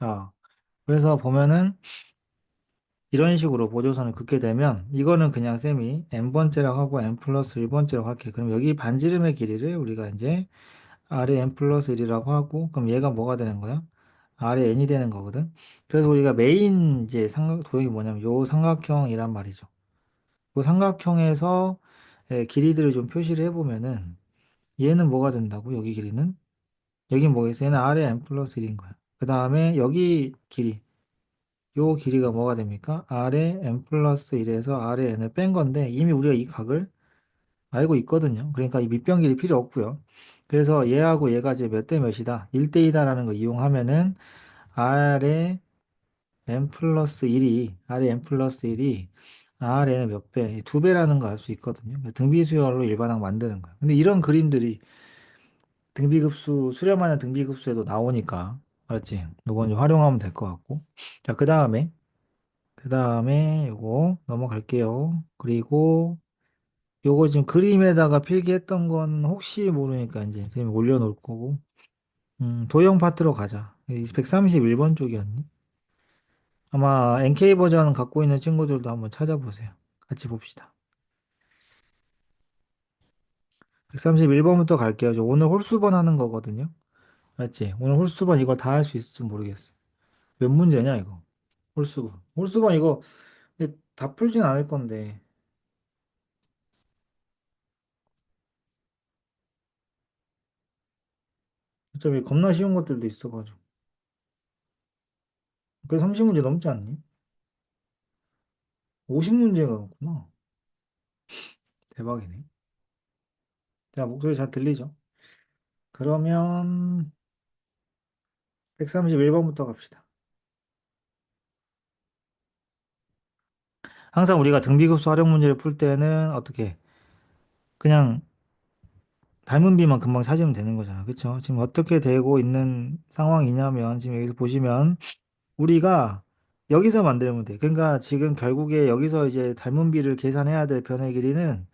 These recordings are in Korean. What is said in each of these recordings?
아, 그래서 보면은 이런 식으로 보조선을 긋게 되면 이거는 그냥 쌤이 n번째라고 하고 n 플러스 1번째라고 할게. 그럼 여기 반지름의 길이를 우리가 이제 r의 n 플러스 1이라고 하고 그럼 얘가 뭐가 되는 거야? r의 n이 되는 거거든. 그래서 우리가 메인 이제 도형이 뭐냐면 요 삼각형이란 말이죠. 그 삼각형에서 길이들을 좀 표시를 해보면은 얘는 뭐가 된다고? 여기 길이는? 여긴 뭐겠어? 얘는 r의 n 플러스 1인 거야. 그 다음에 여기 길이 요 길이가 뭐가 됩니까? R의 n 플러스 1에서 R의 n을 뺀 건데 이미 우리가 이 각을 알고 있거든요. 그러니까 이 밑변 길이 필요 없고요. 그래서 얘하고 얘가 이제 몇 대 몇이다? 1대 2다라는 거 이용하면은 R의 n 플러스 1이 R의 n 플러스 1이 Rn의 몇 배? 두 배라는 거 알 수 있거든요. 등비수열로 일반항 만드는 거예요. 근데 이런 그림들이 등비급수 수렴하는 등비급수에도 나오니까 알았지? 요건 이제 활용하면 될 것 같고. 자, 그 다음에 요거 넘어갈게요. 그리고 요거 지금 그림에다가 필기했던 건 혹시 모르니까 이제 선생님이 올려놓을 거고. 도형 파트로 가자. 131번 쪽이었니? 아마 NK 버전 갖고 있는 친구들도 한번 찾아보세요. 같이 봅시다. 131번부터 갈게요. 저 오늘 홀수번 하는 거거든요. 맞지? 오늘 홀수번 이거 다 할 수 있을지 모르겠어. 몇 문제냐, 이거? 홀수번. 홀수번 이거 근데 다 풀진 않을 건데. 어차피 겁나 쉬운 것들도 있어가지고. 그 30문제 넘지 않니? 50문제가 넘구나. 대박이네. 자, 목소리 잘 들리죠? 그러면 131번부터 갑시다. 항상 우리가 등비급수 활용 문제를 풀 때는 어떻게 그냥 닮은 비만 금방 찾으면 되는 거잖아. 그쵸? 지금 어떻게 되고 있는 상황이냐면 지금 여기서 보시면 우리가 여기서 만들면 돼. 그러니까 지금 결국에 여기서 이제 닮은 비를 계산해야 될 변의 길이는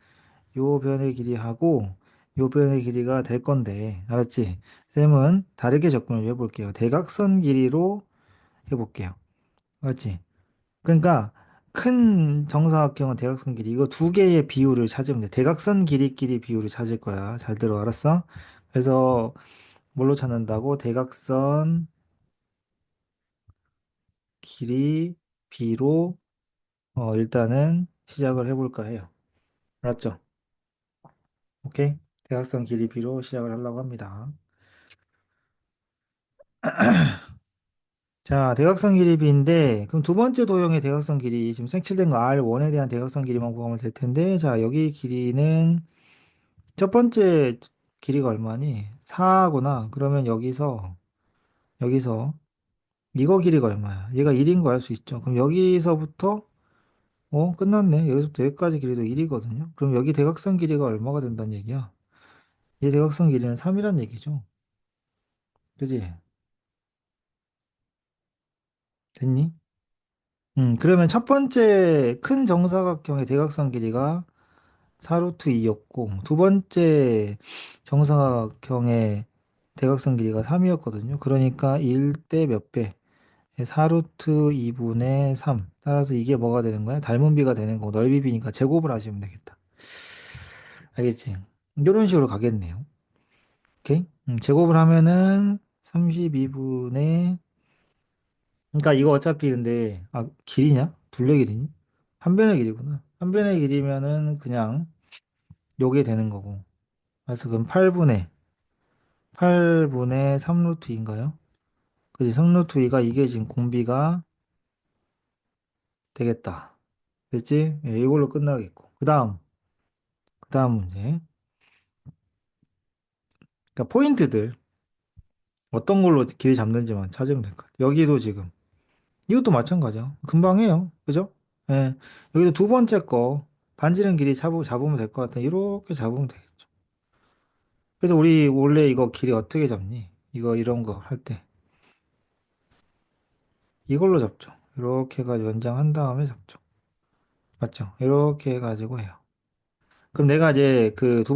요 변의 길이하고 요 변의 길이가 될 건데 알았지? 쌤은 다르게 접근을 해볼게요. 대각선 길이로 해볼게요. 알았지? 그러니까 큰 정사각형은 대각선 길이 이거 두 개의 비율을 찾으면 돼. 대각선 길이끼리 비율을 찾을 거야. 잘 들어 알았어? 그래서 뭘로 찾는다고? 대각선 길이 비로 일단은 시작을 해볼까 해요. 알았죠? 오케이? 대각선 길이 비로 시작을 하려고 합니다. 자, 대각선 길이 비인데 그럼 두 번째 도형의 대각선 길이 지금 색칠된 거 R1에 대한 대각선 길이만 구하면 될 텐데 자, 여기 길이는 첫 번째 길이가 얼마니? 4구나. 그러면 여기서 이거 길이가 얼마야? 얘가 1인 거 알 수 있죠. 그럼 여기서부터 끝났네. 여기서부터 여기까지 길이도 1이거든요. 그럼 여기 대각선 길이가 얼마가 된다는 얘기야? 이 대각선 길이는 3이란 얘기죠. 그지? 됐니? 그러면 첫 번째 큰 정사각형의 대각선 길이가 4루트 2였고 두 번째 정사각형의 대각선 길이가 3이었거든요. 그러니까 1대 몇 배? 4루트 2분의 3. 따라서 이게 뭐가 되는 거야? 닮은 비가 되는 거고 넓이 비니까 제곱을 하시면 되겠다. 알겠지? 이런 식으로 가겠네요. 오케이? 제곱을 하면은 32분의 그러니까 이거 어차피 근데 길이냐? 둘레 길이니? 한 변의 길이구나. 한 변의 길이면은 그냥 요게 되는 거고. 그래서 그럼 8분의 3루트 2인가요? 그지? 3루트 2가 이게 지금 공비가 되겠다. 됐지? 예, 이걸로 끝나겠고. 그 다음 문제. 그러니까 포인트들 어떤 걸로 길이 잡는지만 찾으면 될 것 같아요. 여기도 지금 이것도 마찬가지야. 금방 해요. 그죠? 예. 여기도 두 번째 거 반지름 길이 잡으면 될 것 같아. 이렇게 잡으면 되겠죠. 그래서 우리 원래 이거 길이 어떻게 잡니? 이거 이런 거 할 때 이걸로 잡죠. 이렇게 해가지고 연장한 다음에 잡죠. 맞죠? 이렇게 해가지고 해요. 그럼 내가 이제 그 두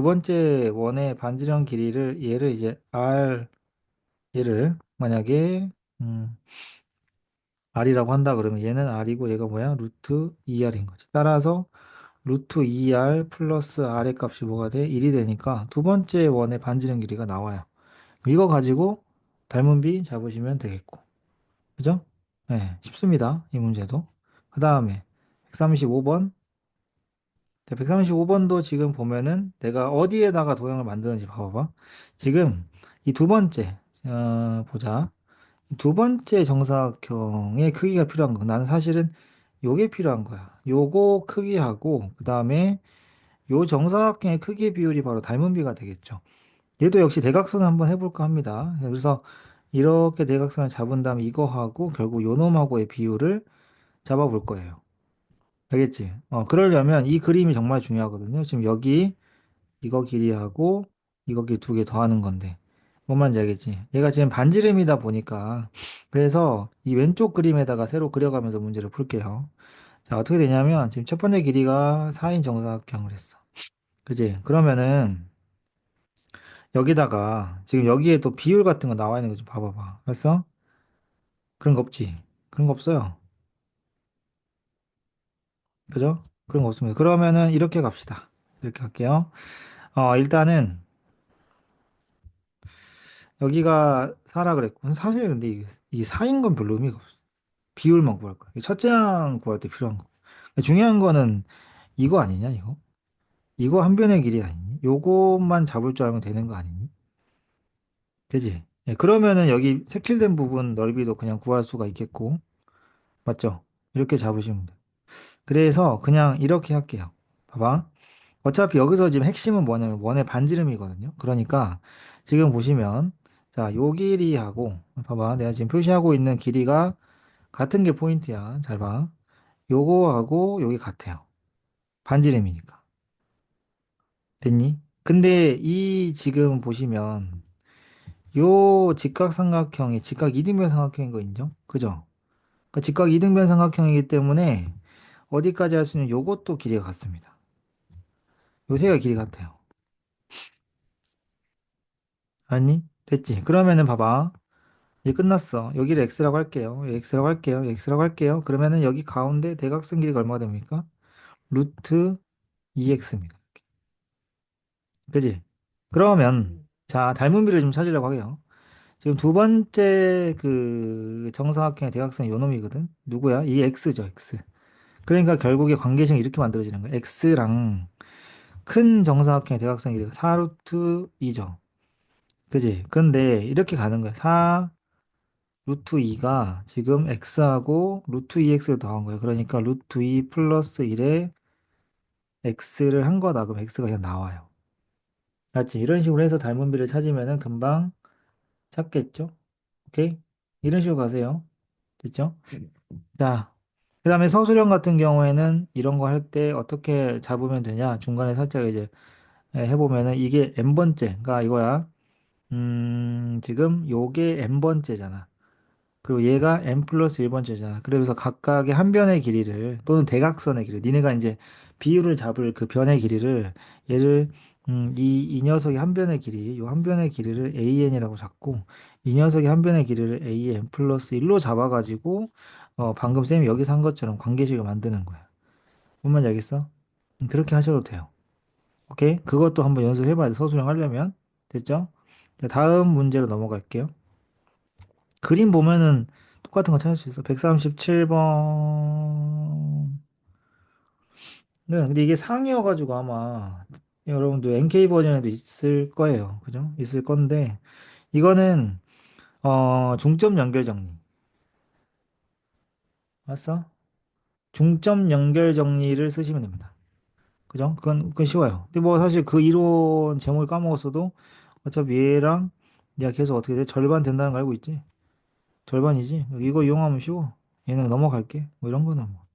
번째 원의 반지름 길이를 얘를 이제 얘를 만약에 음, R이라고 한다 그러면 얘는 R이고 얘가 뭐야? 루트 2R인 거지. 따라서 루트 2R 플러스 R의 값이 뭐가 돼? 1이 되니까 두 번째 원의 반지름 길이가 나와요. 이거 가지고 닮은 비 잡으시면 되겠고. 그죠? 네, 쉽습니다. 이 문제도. 그 다음에 135번. 135번도 지금 보면은 내가 어디에다가 도형을 만드는지 봐봐봐. 지금 이 두 번째, 보자. 두 번째 정사각형의 크기가 필요한 거. 나는 사실은 요게 필요한 거야. 요거 크기하고, 그 다음에 요 정사각형의 크기 비율이 바로 닮은 비가 되겠죠. 얘도 역시 대각선을 한번 해볼까 합니다. 그래서 이렇게 대각선을 잡은 다음에 이거하고 결국 요 놈하고의 비율을 잡아볼 거예요. 알겠지? 그러려면 이 그림이 정말 중요하거든요. 지금 여기 이거 길이하고 이거 길이 두 개 더하는 건데 뭔 말인지 알겠지? 얘가 지금 반지름이다 보니까 그래서 이 왼쪽 그림에다가 새로 그려가면서 문제를 풀게요. 자, 어떻게 되냐면 지금 첫 번째 길이가 4인 정사각형을 했어. 그지? 그러면은 여기다가 지금 여기에 또 비율 같은 거 나와 있는 거 좀 봐봐봐. 알았어? 그런 거 없지? 그런 거 없어요. 그죠? 그런 거 없습니다. 그러면은 이렇게 갑시다. 이렇게 할게요. 일단은 여기가 4라 그랬고 사실 근데 이게 4인 건 별로 의미가 없어. 비율만 구할 거야. 첫째 항 구할 때 필요한 거. 중요한 거는 이거 아니냐, 이거? 이거 한 변의 길이 아니니? 요것만 잡을 줄 알면 되는 거 아니니? 그지? 예, 그러면은 여기 색칠된 부분 넓이도 그냥 구할 수가 있겠고, 맞죠? 이렇게 잡으시면 돼. 그래서 그냥 이렇게 할게요. 봐봐. 어차피 여기서 지금 핵심은 뭐냐면 원의 반지름이거든요. 그러니까 지금 보시면 자, 요 길이하고 봐봐. 내가 지금 표시하고 있는 길이가 같은 게 포인트야. 잘 봐. 요거하고 요게 같아요. 반지름이니까. 됐니? 근데 이 지금 보시면 요 직각삼각형이 직각 이등변 삼각형인 거 인정? 그죠? 그러니까 직각 이등변 삼각형이기 때문에 어디까지 할 수 있는 요것도 길이가 같습니다. 요새가 길이 같아요. 아니? 됐지? 그러면은 봐봐. 이제 끝났어. 여기를 x라고 할게요. x라고 할게요. x라고 할게요. 그러면은 여기 가운데 대각선 길이가 얼마가 됩니까? 루트 2x입니다. 그지? 그러면 자, 닮은 비를 좀 찾으려고 하게요. 지금 두 번째 그 정사각형의 대각선이 요 놈이거든. 누구야? 이 x죠, x. 그러니까 결국에 관계식이 이렇게 만들어지는 거야. x랑 큰 정사각형의 대각선 길이가 4루트 2죠. 그지? 근데 이렇게 가는 거야. 4 루트 2가 지금 x하고 루트 2x를 더한 거예요. 그러니까 루트 2 플러스 1에 x를 한 거다. 그럼 x가 그냥 나와요. 맞지? 이런 식으로 해서 닮은 비를 찾으면은 금방 찾겠죠? 오케이? 이런 식으로 가세요. 됐죠? 자, 그 다음에 서술형 같은 경우에는 이런 거 할 때 어떻게 잡으면 되냐? 중간에 살짝 이제 해보면은 이게 n번째가 이거야. 지금 요게 n번째잖아. 그리고 얘가 n 플러스 1번째잖아. 그래서 각각의 한 변의 길이를 또는 대각선의 길이 니네가 이제 비율을 잡을 그 변의 길이를 얘를 이 녀석의 한 변의 길이 요 한 변의 길이를 an이라고 잡고 이 녀석의 한 변의 길이를 an 플러스 1로 잡아가지고 방금 쌤이 여기서 한 것처럼 관계식을 만드는 거야. 뭔 말인지 알겠어? 그렇게 하셔도 돼요. 오케이? 그것도 한번 연습해봐야 돼. 서술형 하려면. 됐죠? 자, 다음 문제로 넘어갈게요. 그림 보면은 똑같은 거 찾을 수 있어. 137번. 네, 근데 이게 상이어가지고 아마 여러분도 NK 버전에도 있을 거예요. 그죠? 있을 건데, 이거는, 중점 연결 정리. 맞어? 중점 연결 정리를 쓰시면 됩니다. 그죠? 그건 쉬워요. 근데 뭐 사실 그 이론 제목을 까먹었어도 어차피 얘랑 내가 계속 어떻게 돼? 절반 된다는 거 알고 있지? 절반이지? 이거 이용하면 쉬워. 얘는 넘어갈게. 뭐 이런 거는 뭐.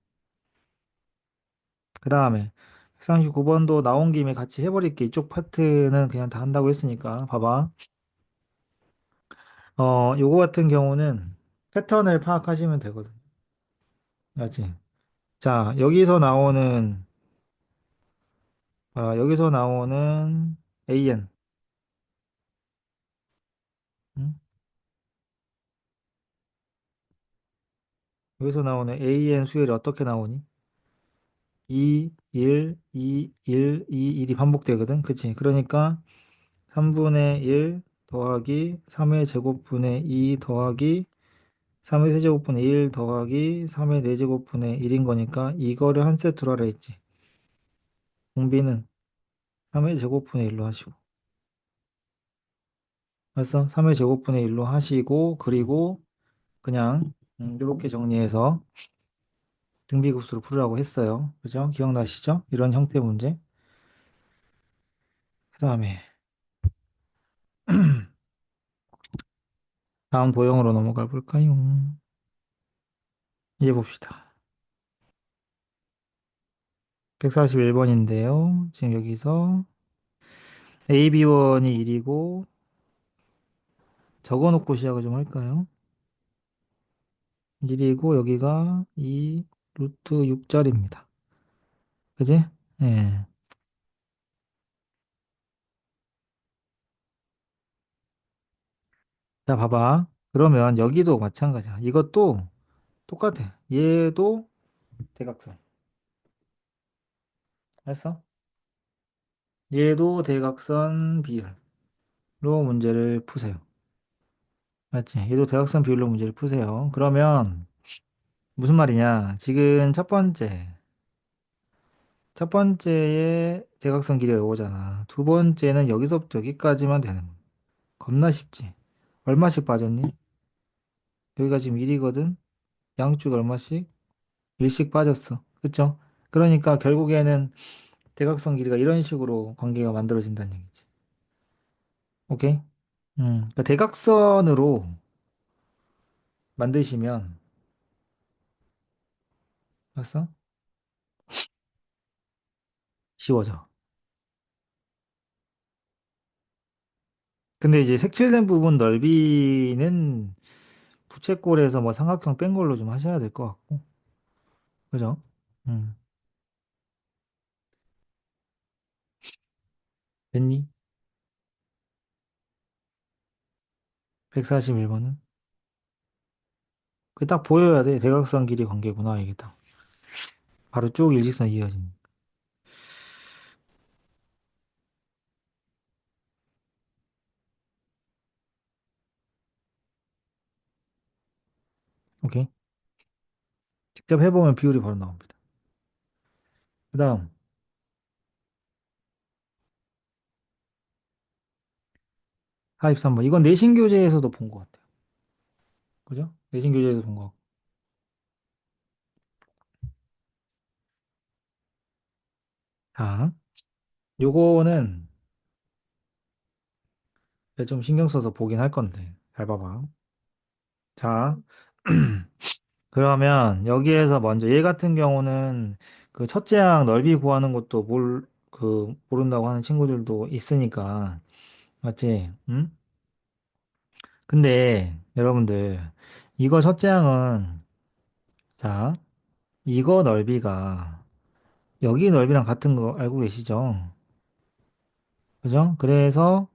그 다음에 139번도 나온 김에 같이 해버릴게. 이쪽 파트는 그냥 다 한다고 했으니까. 봐봐. 요거 같은 경우는 패턴을 파악하시면 되거든. 알지? 자, 여기서 나오는 AN. 응? 여기서 나오는 AN 수열이 어떻게 나오니? 2, 1, 2, 1, 2, 1이 반복되거든. 그치? 그러니까 3분의 1 더하기 3의 제곱분의 2 더하기 3의 세제곱분의 1 더하기 3의 4제곱분의 1인 거니까 이거를 한 세트로 하라 했지. 공비는 3의 제곱분의 1로 하시고. 알았어? 3의 제곱분의 1로 하시고, 그리고 그냥 이렇게 정리해서 등비급수로 풀으라고 했어요. 그죠? 기억나시죠? 이런 형태 문제. 그 다음에 다음 도형으로 넘어가 볼까요? 이제 봅시다. 141번인데요. 지금 여기서 AB1이 1이고 적어놓고 시작을 좀 할까요? 1이고 여기가 2 루트 6짜리입니다. 그지? 예. 자, 봐봐. 그러면 여기도 마찬가지야. 이것도 똑같아. 얘도 대각선. 알았어? 얘도 대각선 비율로 문제를 푸세요. 맞지? 얘도 대각선 비율로 문제를 푸세요. 그러면 무슨 말이냐? 지금 첫 번째의 대각선 길이가 요거잖아. 두 번째는 여기서부터 여기까지만 되는 거야. 겁나 쉽지? 얼마씩 빠졌니? 여기가 지금 1이거든? 양쪽 얼마씩? 1씩 빠졌어. 그쵸? 그러니까 결국에는 대각선 길이가 이런 식으로 관계가 만들어진다는 얘기지. 오케이? 그러니까 대각선으로 만드시면, 알았어? 쉬워져. 근데 이제 색칠된 부분 넓이는 부채꼴에서 뭐 삼각형 뺀 걸로 좀 하셔야 될 것 같고. 그죠? 음, 됐니? 141번은? 그 딱 보여야 돼. 대각선 길이 관계구나, 이게 딱. 바로 쭉 일직선 이어지는. 오케이? 직접 해보면 비율이 바로 나옵니다. 그 다음, 43번. 이건 내신 교재에서도 본 것 같아요. 그죠? 내신 교재에서 본 것 같고. 자, 요거는 내가 좀 신경 써서 보긴 할 건데. 잘 봐봐. 자, 그러면 여기에서 먼저 얘 같은 경우는 그 첫째 항 넓이 구하는 것도 모른다고 하는 친구들도 있으니까. 맞지? 응? 근데 여러분들, 이거 첫째 항은, 자, 이거 넓이가 여기 넓이랑 같은 거 알고 계시죠? 그죠? 그래서,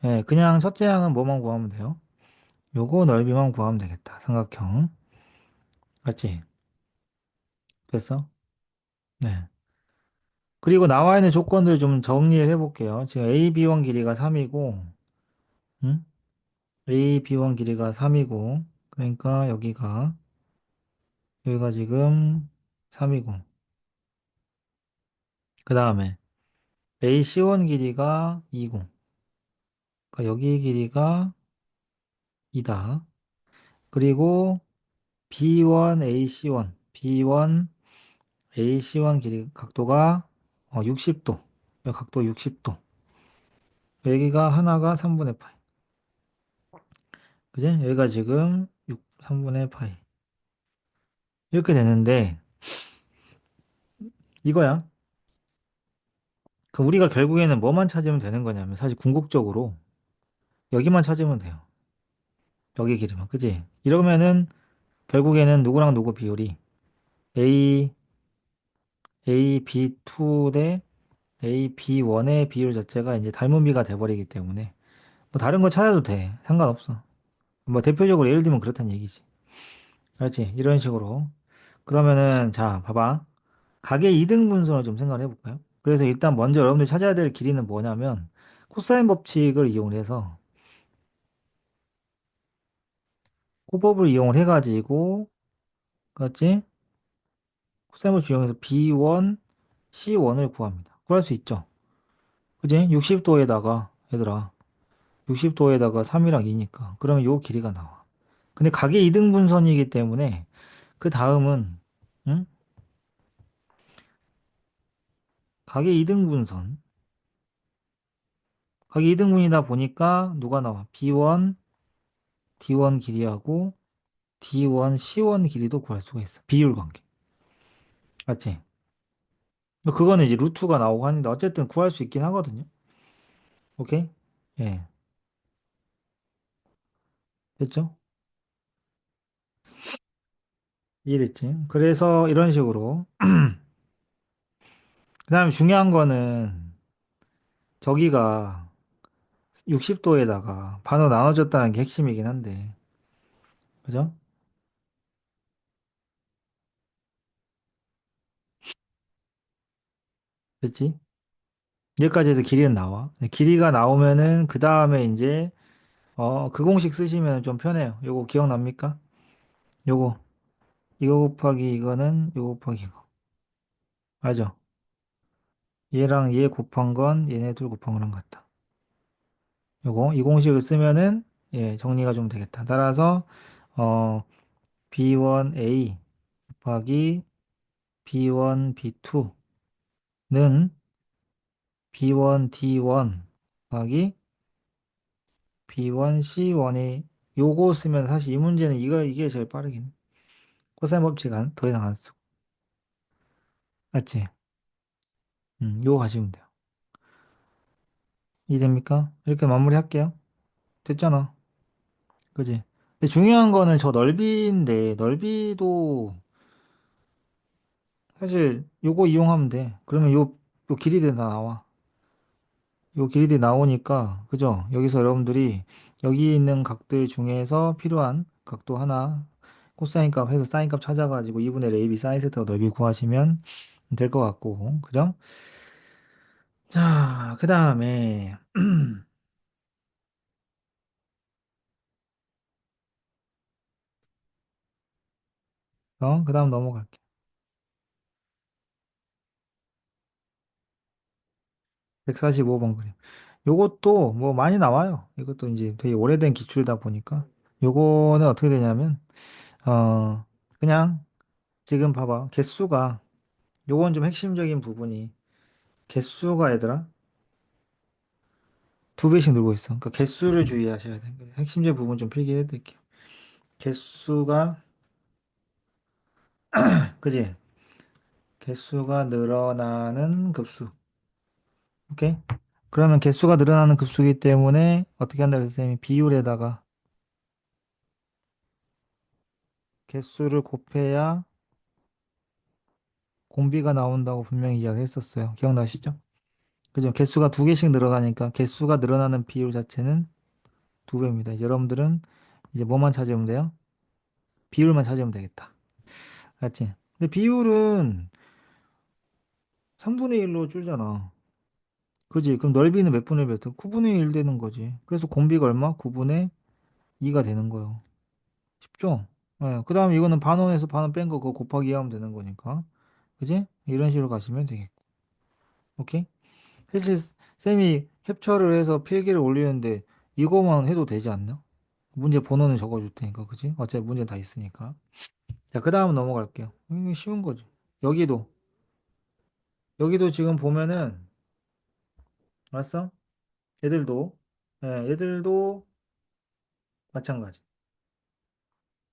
예, 그냥 첫째 항은 뭐만 구하면 돼요? 요거 넓이만 구하면 되겠다. 삼각형. 맞지? 됐어? 네. 그리고 나와 있는 조건들 좀 정리를 해볼게요. 지금 AB1 길이가 3이고, 응? AB1 길이가 3이고, 그러니까 여기가 지금 3이고, 그 다음에 AC1 길이가 2고, 그러니까 여기 길이가 2다. 그리고 B1 AC1, B1 AC1 길이 각도가 60도. 여기 각도 60도. 여기가 하나가 3분의 파이. 그지? 여기가 지금 3분의 파이. 이렇게 되는데, 이거야. 그 우리가 결국에는 뭐만 찾으면 되는 거냐면, 사실 궁극적으로 여기만 찾으면 돼요. 여기 길이만. 그지? 이러면은 결국에는 누구랑 누구 비율이 A, AB2 대 AB1의 비율 자체가 이제 닮은 비가 돼버리기 때문에, 뭐 다른 거 찾아도 돼. 상관없어. 뭐 대표적으로 예를 들면 그렇다는 얘기지. 알지? 이런 식으로. 그러면은, 자, 봐봐. 가계 이등 분선을 좀 생각을 해볼까요? 그래서 일단 먼저 여러분들이 찾아야 될 길이는 뭐냐면, 코사인 법칙을 이용해서, 호법을 이용을 해가지고, 그렇지? 코사인 법칙 이용해서 B1, C1을 구합니다. 구할 수 있죠? 그지? 60도에다가, 얘들아, 60도에다가 3이랑 2니까. 그러면 요 길이가 나와. 근데 가계 이등 분선이기 때문에, 그 다음은, 응? 가계 이등 분선. 가계 이등분이다 보니까 누가 나와? B1, D1 길이하고 D1, C1 길이도 구할 수가 있어. 비율 관계. 맞지? 그거는 이제 루트가 나오고 하는데 어쨌든 구할 수 있긴 하거든요. 오케이? 예. 됐죠? 이해됐지? 그래서 이런 식으로. 그 다음에 중요한 거는 저기가 60도에다가 반으로 나눠졌다는 게 핵심이긴 한데. 그죠? 됐지? 여기까지 해서 길이는 나와. 길이가 나오면은 그 다음에 이제 그 공식 쓰시면 좀 편해요. 요거 기억납니까? 요거 이거 곱하기 이거는 요거 곱하기 이거. 알죠? 얘랑 얘 곱한 건 얘네 둘 곱한 거랑 같다. 요거 이 공식을 쓰면은 예, 정리가 좀 되겠다. 따라서 어 B1A 곱하기 B1B2는 B1D1 곱하기 B1C1이 요거 쓰면 사실 이 문제는 이게 제일 빠르긴. 코사인 법칙 더 이상 안 쓰고. 맞지? 요거 가시면 돼요. 이해됩니까? 이렇게 마무리할게요. 됐잖아. 그지? 근데 중요한 거는 저 넓이인데, 넓이도 사실 요거 이용하면 돼. 그러면 요 길이들 다 나와. 요 길이들이 나오니까, 그죠? 여기서 여러분들이 여기 있는 각들 중에서 필요한 각도 하나, 코사인 값 해서 사인 값 찾아가지고 2분의 AB 사인 세타 넓이 구하시면 될 것 같고, 그죠? 자, 그 다음에, 그 다음 넘어갈게. 145번 그림. 요것도 뭐 많이 나와요. 이것도 이제 되게 오래된 기출이다 보니까. 요거는 어떻게 되냐면, 어, 그냥 지금 봐봐. 개수가, 요건 좀 핵심적인 부분이, 개수가 얘들아, 두 배씩 늘고 있어. 그러니까 개수를 주의하셔야 돼. 핵심적인 부분 좀 필기해 드릴게요. 개수가, 그지? 개수가 늘어나는 급수. 오케이? 그러면 개수가 늘어나는 급수이기 때문에 어떻게 한다 그랬어요? 선생님이 비율에다가 개수를 곱해야 공비가 나온다고 분명히 이야기했었어요. 기억나시죠? 그죠? 개수가 두 개씩 늘어나니까 개수가 늘어나는 비율 자체는 두 배입니다. 여러분들은 이제 뭐만 찾으면 돼요? 비율만 찾으면 되겠다. 알지? 근데 비율은 3분의 1로 줄잖아. 그지? 그럼 넓이는 몇 분의 몇? 9분의 1 되는 거지. 그래서 공비가 얼마? 9분의 2가 되는 거예요. 쉽죠? 예, 그 다음에 이거는 반원에서 반원 뺀 거 그거 곱하기 하면 되는 거니까. 그지? 이런 식으로 가시면 되겠고. 오케이? 사실 쌤이 캡처를 해서 필기를 올리는데 이거만 해도 되지 않나? 문제 번호는 적어줄 테니까, 그치? 어차피 문제 다 있으니까. 자, 그 다음 넘어갈게요. 이거 쉬운 거지. 여기도, 여기도 지금 보면은, 알았어? 얘들도, 얘들도 마찬가지.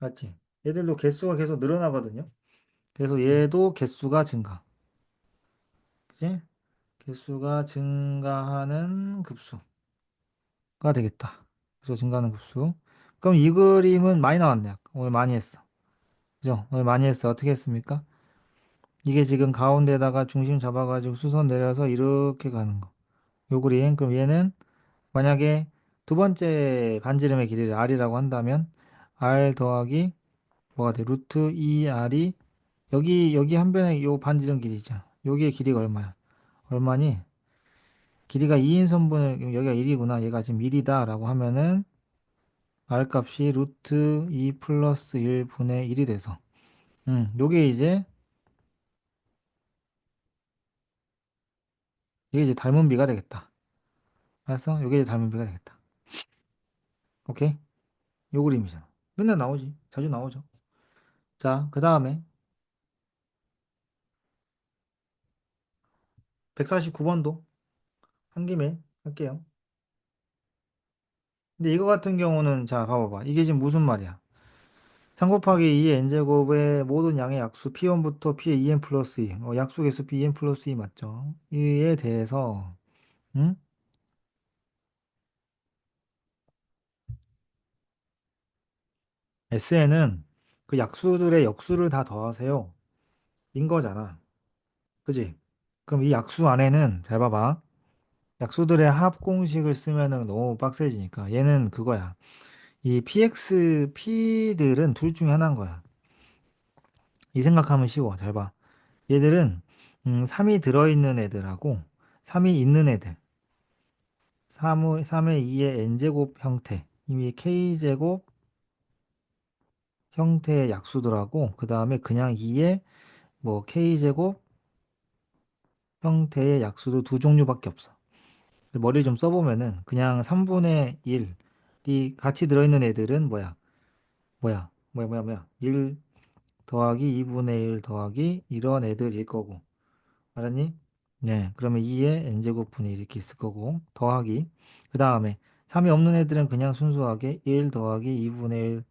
맞지? 얘들도 개수가 계속 늘어나거든요. 그래서 얘도 개수가 증가. 그치? 개수가 증가하는 급수가 되겠다. 그래서 증가하는 급수. 그럼 이 그림은 많이 나왔네. 오늘 많이 했어. 그죠? 오늘 많이 했어. 어떻게 했습니까? 이게 지금 가운데다가 중심 잡아가지고 수선 내려서 이렇게 가는 거. 요 그림. 그럼 얘는 만약에 두 번째 반지름의 길이를 R이라고 한다면 R 더하기 뭐가 돼? 루트 2R이 여기 한 변의 요 반지름 길이 있잖아. 여기의 길이가 얼마야? 얼마니? 길이가 2인 선분을 여기가 1이구나. 얘가 지금 1이다라고 하면은 R 값이 루트 2 플러스 1분의 1이 돼서 요게 이제 이게 이제 닮은 비가 되겠다. 알았어? 요게 이제 닮은 비가 되겠다. 오케이? 요 그림이잖아. 맨날 나오지. 자주 나오죠. 자, 그 다음에 149번도 한 김에 할게요. 근데 이거 같은 경우는 자, 봐봐봐. 이게 지금 무슨 말이야? 3 곱하기 2의 n제곱의 모든 양의 약수 P1부터 P의 2n 플러스 2. 약수 개수 Pn 플러스 2 맞죠? 이에 대해서 응? SN은 그 약수들의 역수를 다 더하세요. 인 거잖아. 그지? 그럼 이 약수 안에는 잘 봐봐. 약수들의 합 공식을 쓰면은 너무 빡세지니까 얘는 그거야. 이 PX, P들은 둘 중에 하나인 거야. 이 생각하면 쉬워. 잘 봐. 얘들은 3이 들어있는 애들하고 3이 있는 애들. 3의 2의 n제곱 형태. 이미 k제곱 형태의 약수들하고 그 다음에 그냥 2의 뭐 k제곱 형태의 약수도 두 종류밖에 없어. 머리를 좀 써보면은 그냥 3분의 1이 같이 들어있는 애들은 뭐야. 1 더하기 2분의 1 더하기 이런 애들일 거고. 알았니? 네. 그러면 2에 n제곱분의 1 이렇게 있을 거고. 더하기. 그 다음에 3이 없는 애들은 그냥 순수하게 1 더하기 2분의 1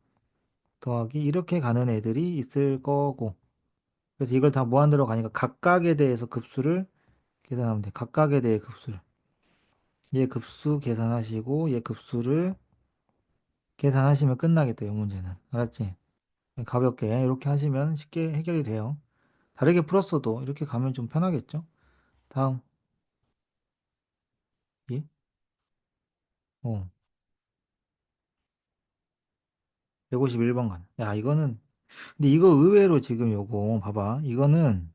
더하기 이렇게 가는 애들이 있을 거고. 그래서 이걸 다 무한대로 가니까 각각에 대해서 급수를 계산하면 돼. 각각에 대해 급수를. 얘 급수 계산하시고 얘 급수를 계산하시면 끝나겠다. 이 문제는. 알았지? 가볍게 이렇게 하시면 쉽게 해결이 돼요. 다르게 풀었어도 이렇게 가면 좀 편하겠죠? 다음. 예? 어. 151번 간. 야, 이거는 근데 이거 의외로 지금 요거 봐봐. 이거는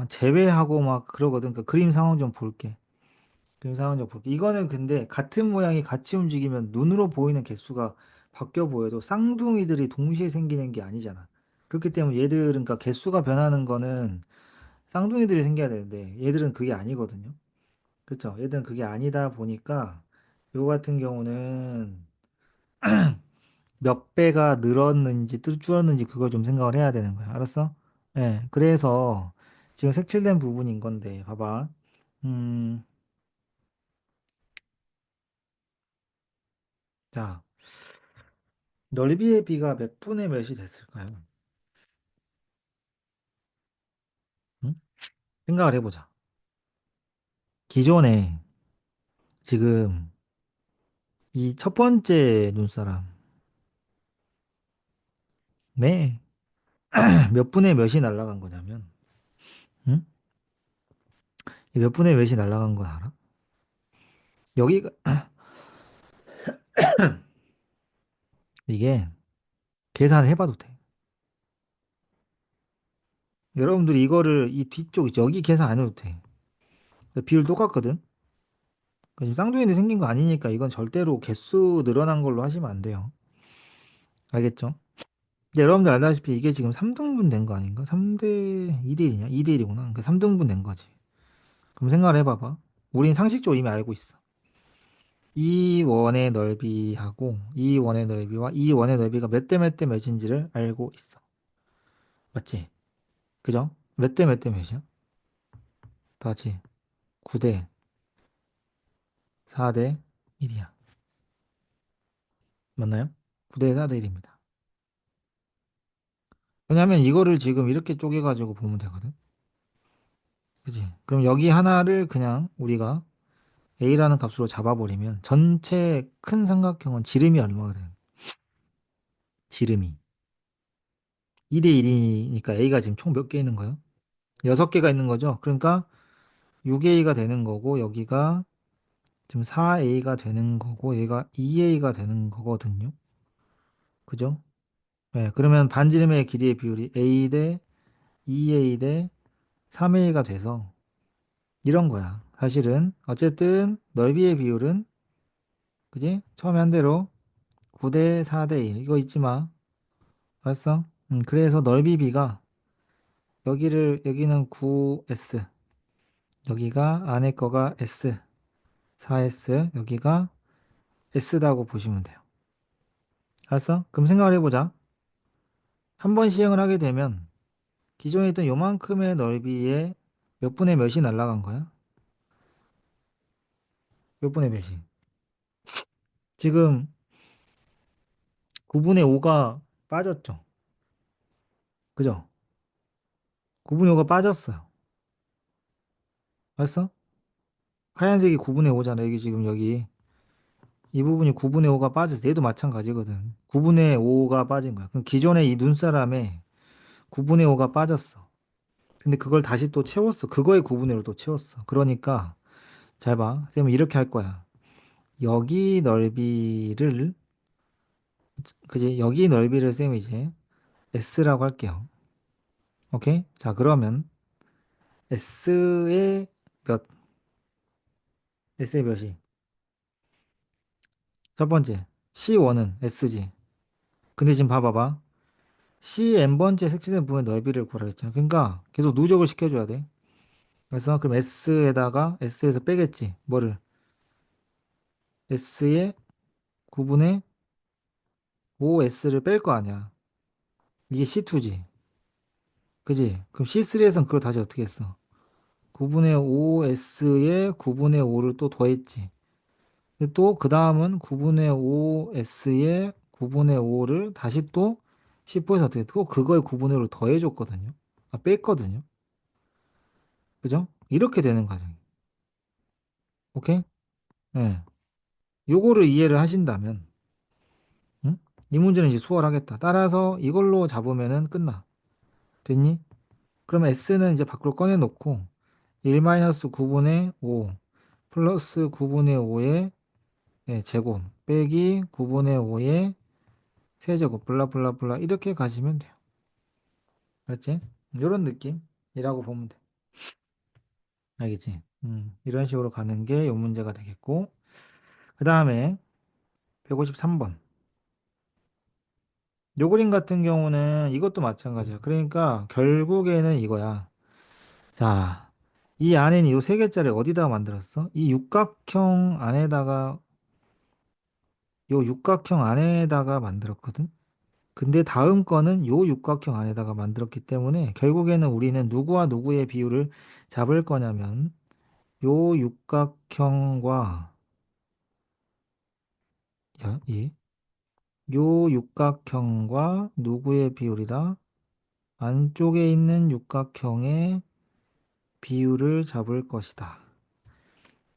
제외하고 막 그러거든. 그 그림 상황 좀 볼게. 그림 상황 좀 볼게. 이거는 근데 같은 모양이 같이 움직이면 눈으로 보이는 개수가 바뀌어 보여도 쌍둥이들이 동시에 생기는 게 아니잖아. 그렇기 때문에 얘들은 그러니까 개수가 변하는 거는 쌍둥이들이 생겨야 되는데 얘들은 그게 아니거든요. 그렇죠? 얘들은 그게 아니다 보니까 요 같은 경우는 몇 배가 늘었는지 줄었는지 그걸 좀 생각을 해야 되는 거야. 알았어? 예. 그래서 지금 색칠된 부분인 건데 봐봐. 음, 자, 넓이의 비가 몇 분의 몇이 됐을까요? 응? 생각을 해보자. 기존에 지금 이 첫 번째 눈사람에 몇 분의 몇이 날아간 거냐면, 응? 이몇 분의 몇이 날아간 건 알아? 여기가 이게 계산을 해봐도 돼. 여러분들이 이거를 이 뒤쪽 여기 계산 안 해도 돼. 비율 똑같거든. 그러니까 지금 쌍둥이도 생긴 거 아니니까 이건 절대로 개수 늘어난 걸로 하시면 안 돼요. 알겠죠? 근데 여러분들 알다시피 이게 지금 3등분 된 거 아닌가? 3대 2대 1이냐? 2대 1이구나. 그러니까 3등분 된 거지. 그럼 생각을 해봐봐. 우린 상식적으로 이미 알고 있어. 이 원의 넓이하고 이 원의 넓이와 이 원의 넓이가 몇 대 몇 대 몇인지를 알고 있어. 맞지? 그죠? 몇 대 몇 대 몇이야? 다지. 9대 4대 1이야. 맞나요? 9대 4대 1입니다. 왜냐면 이거를 지금 이렇게 쪼개가지고 보면 되거든. 그지? 그럼 여기 하나를 그냥 우리가 A라는 값으로 잡아버리면 전체 큰 삼각형은 지름이 얼마가 돼요? 지름이. 2대 1이니까 A가 지금 총 몇 개 있는 거예요? 6개가 있는 거죠. 그러니까 6A가 되는 거고 여기가 지금 4A가 되는 거고 얘가 2A가 되는 거거든요. 그죠? 네, 그러면 반지름의 길이의 비율이 A 대 2A 대 3A가 돼서 이런 거야. 사실은 어쨌든 넓이의 비율은 그지? 처음에 한 대로 9대 4대 1 이거 잊지 마. 알았어? 그래서 넓이 B가 여기는 9S 여기가 안에 거가 S 4S 여기가 S다고 보시면 돼요. 알았어? 그럼 생각을 해보자. 한 번 시행을 하게 되면 기존에 있던 요만큼의 넓이에 몇 분의 몇이 날아간 거야? 몇 분의 몇이? 지금 9분의 5가 빠졌죠? 그죠? 9분의 5가 빠졌어요. 알았어? 하얀색이 9분의 5잖아. 여기 지금 여기. 이 부분이 9분의 5가 빠져서 얘도 마찬가지거든. 9분의 5가 빠진 거야. 그럼 기존에 이 눈사람에 9분의 5가 빠졌어. 근데 그걸 다시 또 채웠어. 그거에 9분의 5를 또 채웠어. 그러니까 잘 봐. 쌤은 이렇게 할 거야. 여기 넓이를 그지? 여기 넓이를 쌤이 이제 S라고 할게요. 오케이? 자, 그러면 S의 몇? S의 몇이? 첫 번째, C1은 S지. 근데 지금 봐봐봐. Cn번째 색칠된 부분의 넓이를 구하라 했잖아. 그러니까 계속 누적을 시켜줘야 돼. 그래서 그럼 S에서 빼겠지. 뭐를? S의 9분의 5S를 뺄 거 아니야. 이게 C2지. 그지? 그럼 C3에서는 그걸 다시 어떻게 했어? 9분의 5S에 9분의 5를 또 더했지. 근데 또 그 다음은 9분의 5S에 9분의 5를 다시 또 C4에서 어떻게 했고 그거에 9분의 5를 더해줬거든요. 아, 뺐거든요. 그죠? 이렇게 되는 과정이에요. 오케이? 예. 요거를 이해를 하신다면, 응? 이 문제는 이제 수월하겠다. 따라서 이걸로 잡으면은 끝나. 됐니? 그러면 S는 이제 밖으로 꺼내놓고 1-9분의 5 플러스 9분의 5의 제곱 빼기 9분의 5의 세제곱 블라블라블라 이렇게 가시면 돼요. 알았지? 이런 느낌이라고 보면 돼. 알겠지? 이런 식으로 가는 게 이 문제가 되겠고 그 다음에 153번 요 그림 같은 경우는 이것도 마찬가지야. 그러니까 결국에는 이거야. 자, 이 안에는 요 세 개짜리 어디다가 만들었어? 이 육각형 안에다가 요 육각형 안에다가 만들었거든. 근데 다음 거는 요 육각형 안에다가 만들었기 때문에 결국에는 우리는 누구와 누구의 비율을 잡을 거냐면 요 육각형과 이 요 육각형과 누구의 비율이다? 안쪽에 있는 육각형의 비율을 잡을 것이다.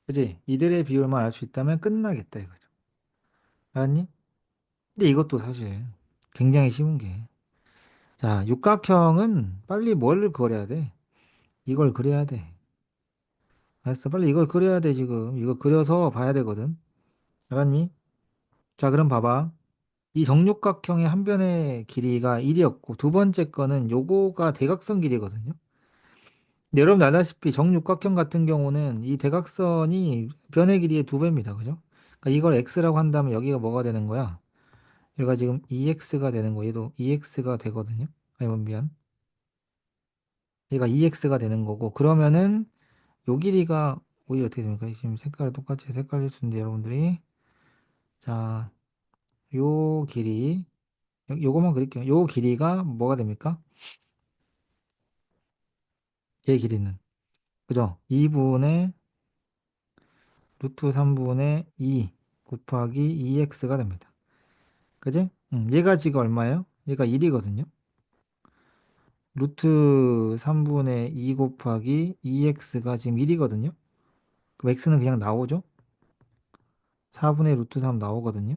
그지? 이들의 비율만 알 수 있다면 끝나겠다 이거죠. 알았니? 근데 이것도 사실 굉장히 쉬운 게. 자, 육각형은 빨리 뭘 그려야 돼? 이걸 그려야 돼. 알았어? 빨리 이걸 그려야 돼, 지금. 이거 그려서 봐야 되거든. 알았니? 자, 그럼 봐봐. 이 정육각형의 한 변의 길이가 1이었고, 두 번째 거는 요거가 대각선 길이거든요. 근데 여러분 알다시피 정육각형 같은 경우는 이 대각선이 변의 길이의 두 배입니다. 그죠? 그러니까 이걸 x라고 한다면 여기가 뭐가 되는 거야? 얘가 지금 2x가 되는 거. 얘도 2x가 되거든요. 아니면 미안. 얘가 2x가 되는 거고. 그러면은 요 길이가 오히려 어떻게 됩니까? 지금 색깔이 똑같이 색깔일 수 있는데 여러분들이 자, 요 길이 요거만 그릴게요. 요 길이가 뭐가 됩니까? 얘 길이는 그죠? 2분의 루트 3분의 2 곱하기 2x가 됩니다. 그지? 얘가 지금 얼마예요? 얘가 1이거든요. 루트 3분의 2 곱하기 2x가 지금 1이거든요. 그럼 x는 그냥 나오죠? 4분의 루트 3 나오거든요.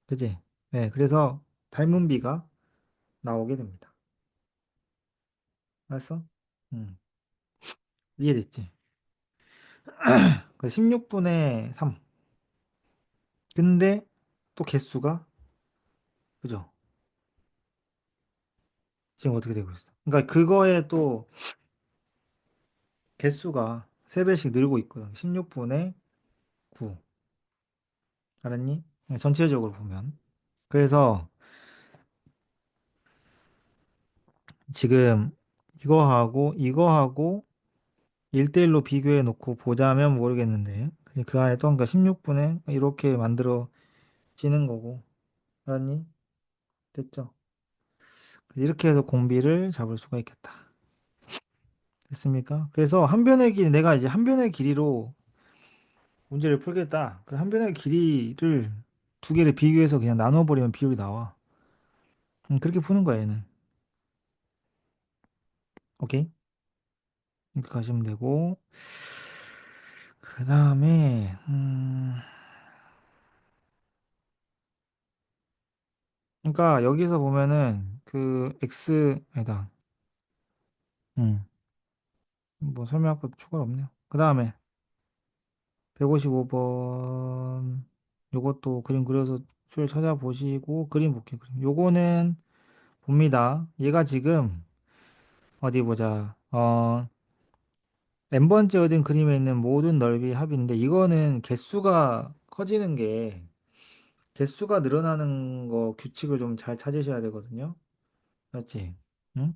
그지? 네, 그래서 닮은 비가 나오게 됩니다. 알았어? 음, 이해됐지? 그 16분의 3. 근데 또 개수가, 그죠? 지금 어떻게 되고 있어? 그러니까 그거에 또 개수가 3배씩 늘고 있거든. 16분의 9. 알았니? 전체적으로 보면. 그래서 지금 이거하고 1대1로 비교해 놓고 보자면 모르겠는데 그 안에 또 그러니까 16분에 이렇게 만들어지는 거고. 알았니? 됐죠? 이렇게 해서 공비를 잡을 수가 있겠다. 됐습니까? 그래서 한 변의 길이 내가 이제 한 변의 길이로 문제를 풀겠다. 그 한 변의 길이를 두 개를 비교해서 그냥 나눠버리면 비율이 나와. 그렇게 푸는 거야, 얘는. 오케이? 이렇게 가시면 되고. 그 다음에, 그러니까 여기서 보면은 아니다. 음, 뭐 설명할 것도 추가로 없네요. 그 다음에 155번, 요것도 그림 그려서 줄 찾아보시고 그림 볼게요. 요거는 봅니다. 얘가 지금 어디 보자. n번째 얻은 그림에 있는 모든 넓이 합인데 이거는 개수가 커지는 게 개수가 늘어나는 거 규칙을 좀 잘 찾으셔야 되거든요. 맞지? 응?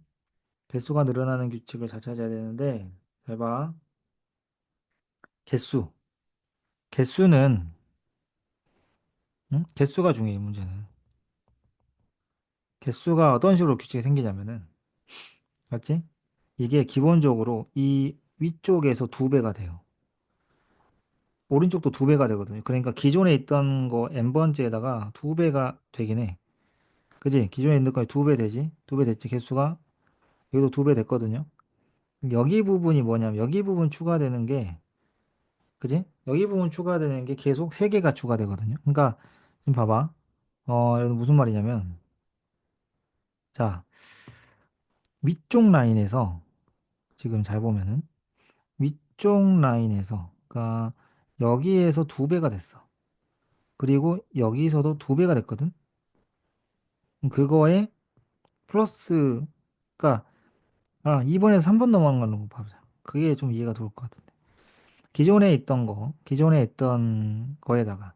개수가 늘어나는 규칙을 잘 찾아야 되는데 잘 봐. 개수. 개수는 응? 개수가 중요해, 이 문제는. 개수가 어떤 식으로 규칙이 생기냐면은 맞지? 이게 기본적으로 이 위쪽에서 2배가 돼요. 오른쪽도 2배가 되거든요. 그러니까 기존에 있던 거 n번째에다가 2배가 되긴 해. 그지? 기존에 있는 거에 2배 되지? 2배 됐지? 개수가 여기도 2배 됐거든요. 여기 부분이 뭐냐면 여기 부분 추가되는 게 그지? 여기 부분 추가되는 게 계속 3개가 추가되거든요. 그러니까 지금 봐봐. 여러분 무슨 말이냐면 자 위쪽 라인에서 지금 잘 보면은 위쪽 라인에서 그러니까 여기에서 2배가 됐어. 그리고 여기서도 2배가 됐거든. 그거에 플러스 그러니까 이번에서 3번 넘어간 걸로 봐보자. 그게 좀 이해가 좋을 것 같은데. 기존에 있던 거에다가,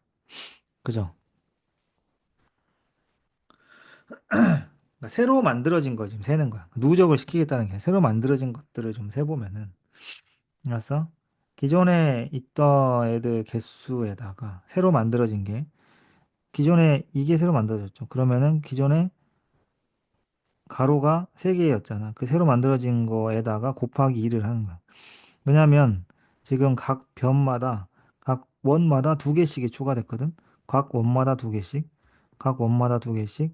그죠? 그러니까 새로 만들어진 거 지금 세는 거야. 누적을 시키겠다는 게 아니라 새로 만들어진 것들을 좀 세보면은, 알았어? 기존에 있던 애들 개수에다가 새로 만들어진 게, 기존에 이게 새로 만들어졌죠. 그러면은 기존에 가로가 3개였잖아. 그 새로 만들어진 거에다가 곱하기 2를 하는 거야. 왜냐면 지금 각 변마다 각 원마다 2개씩이 추가됐거든. 각 원마다 2개씩, 각 원마다 2개씩,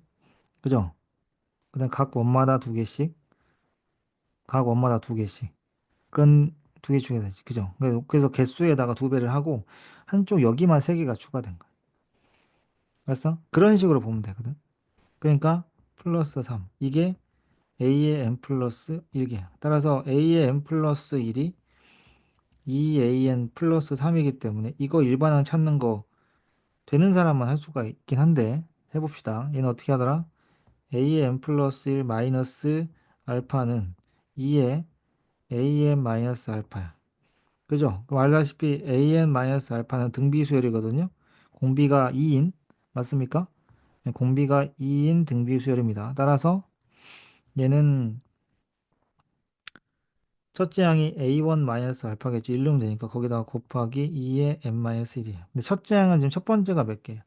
그죠? 그다음 각 원마다 2개씩, 각 원마다 2개씩. 그런 2개 추가되지, 그죠? 그래서 개수에다가 2배를 하고 한쪽 여기만 3개가 추가된 거야. 알았어? 그런 식으로 보면 되거든. 그러니까 플러스 3 이게 a의 n 플러스 1개야. 따라서 a의 n 플러스 1이 2an 플러스 3이기 때문에 이거 일반항 찾는 거 되는 사람만 할 수가 있긴 한데 해봅시다. 얘는 어떻게 하더라? a의 n 플러스 1 마이너스 알파는 2의 an 마이너스 알파야. 그죠? 그럼 알다시피 an 마이너스 알파는 등비수열이거든요. 공비가 2인 맞습니까? 네, 공비가 2인 등비수열입니다. 따라서 얘는 첫째 항이 a1 마이너스 알파겠죠. 1로 되니까 거기다가 곱하기 2의 n 마이너스 1이에요. 근데 첫째 항은 지금 첫 번째가 몇 개야?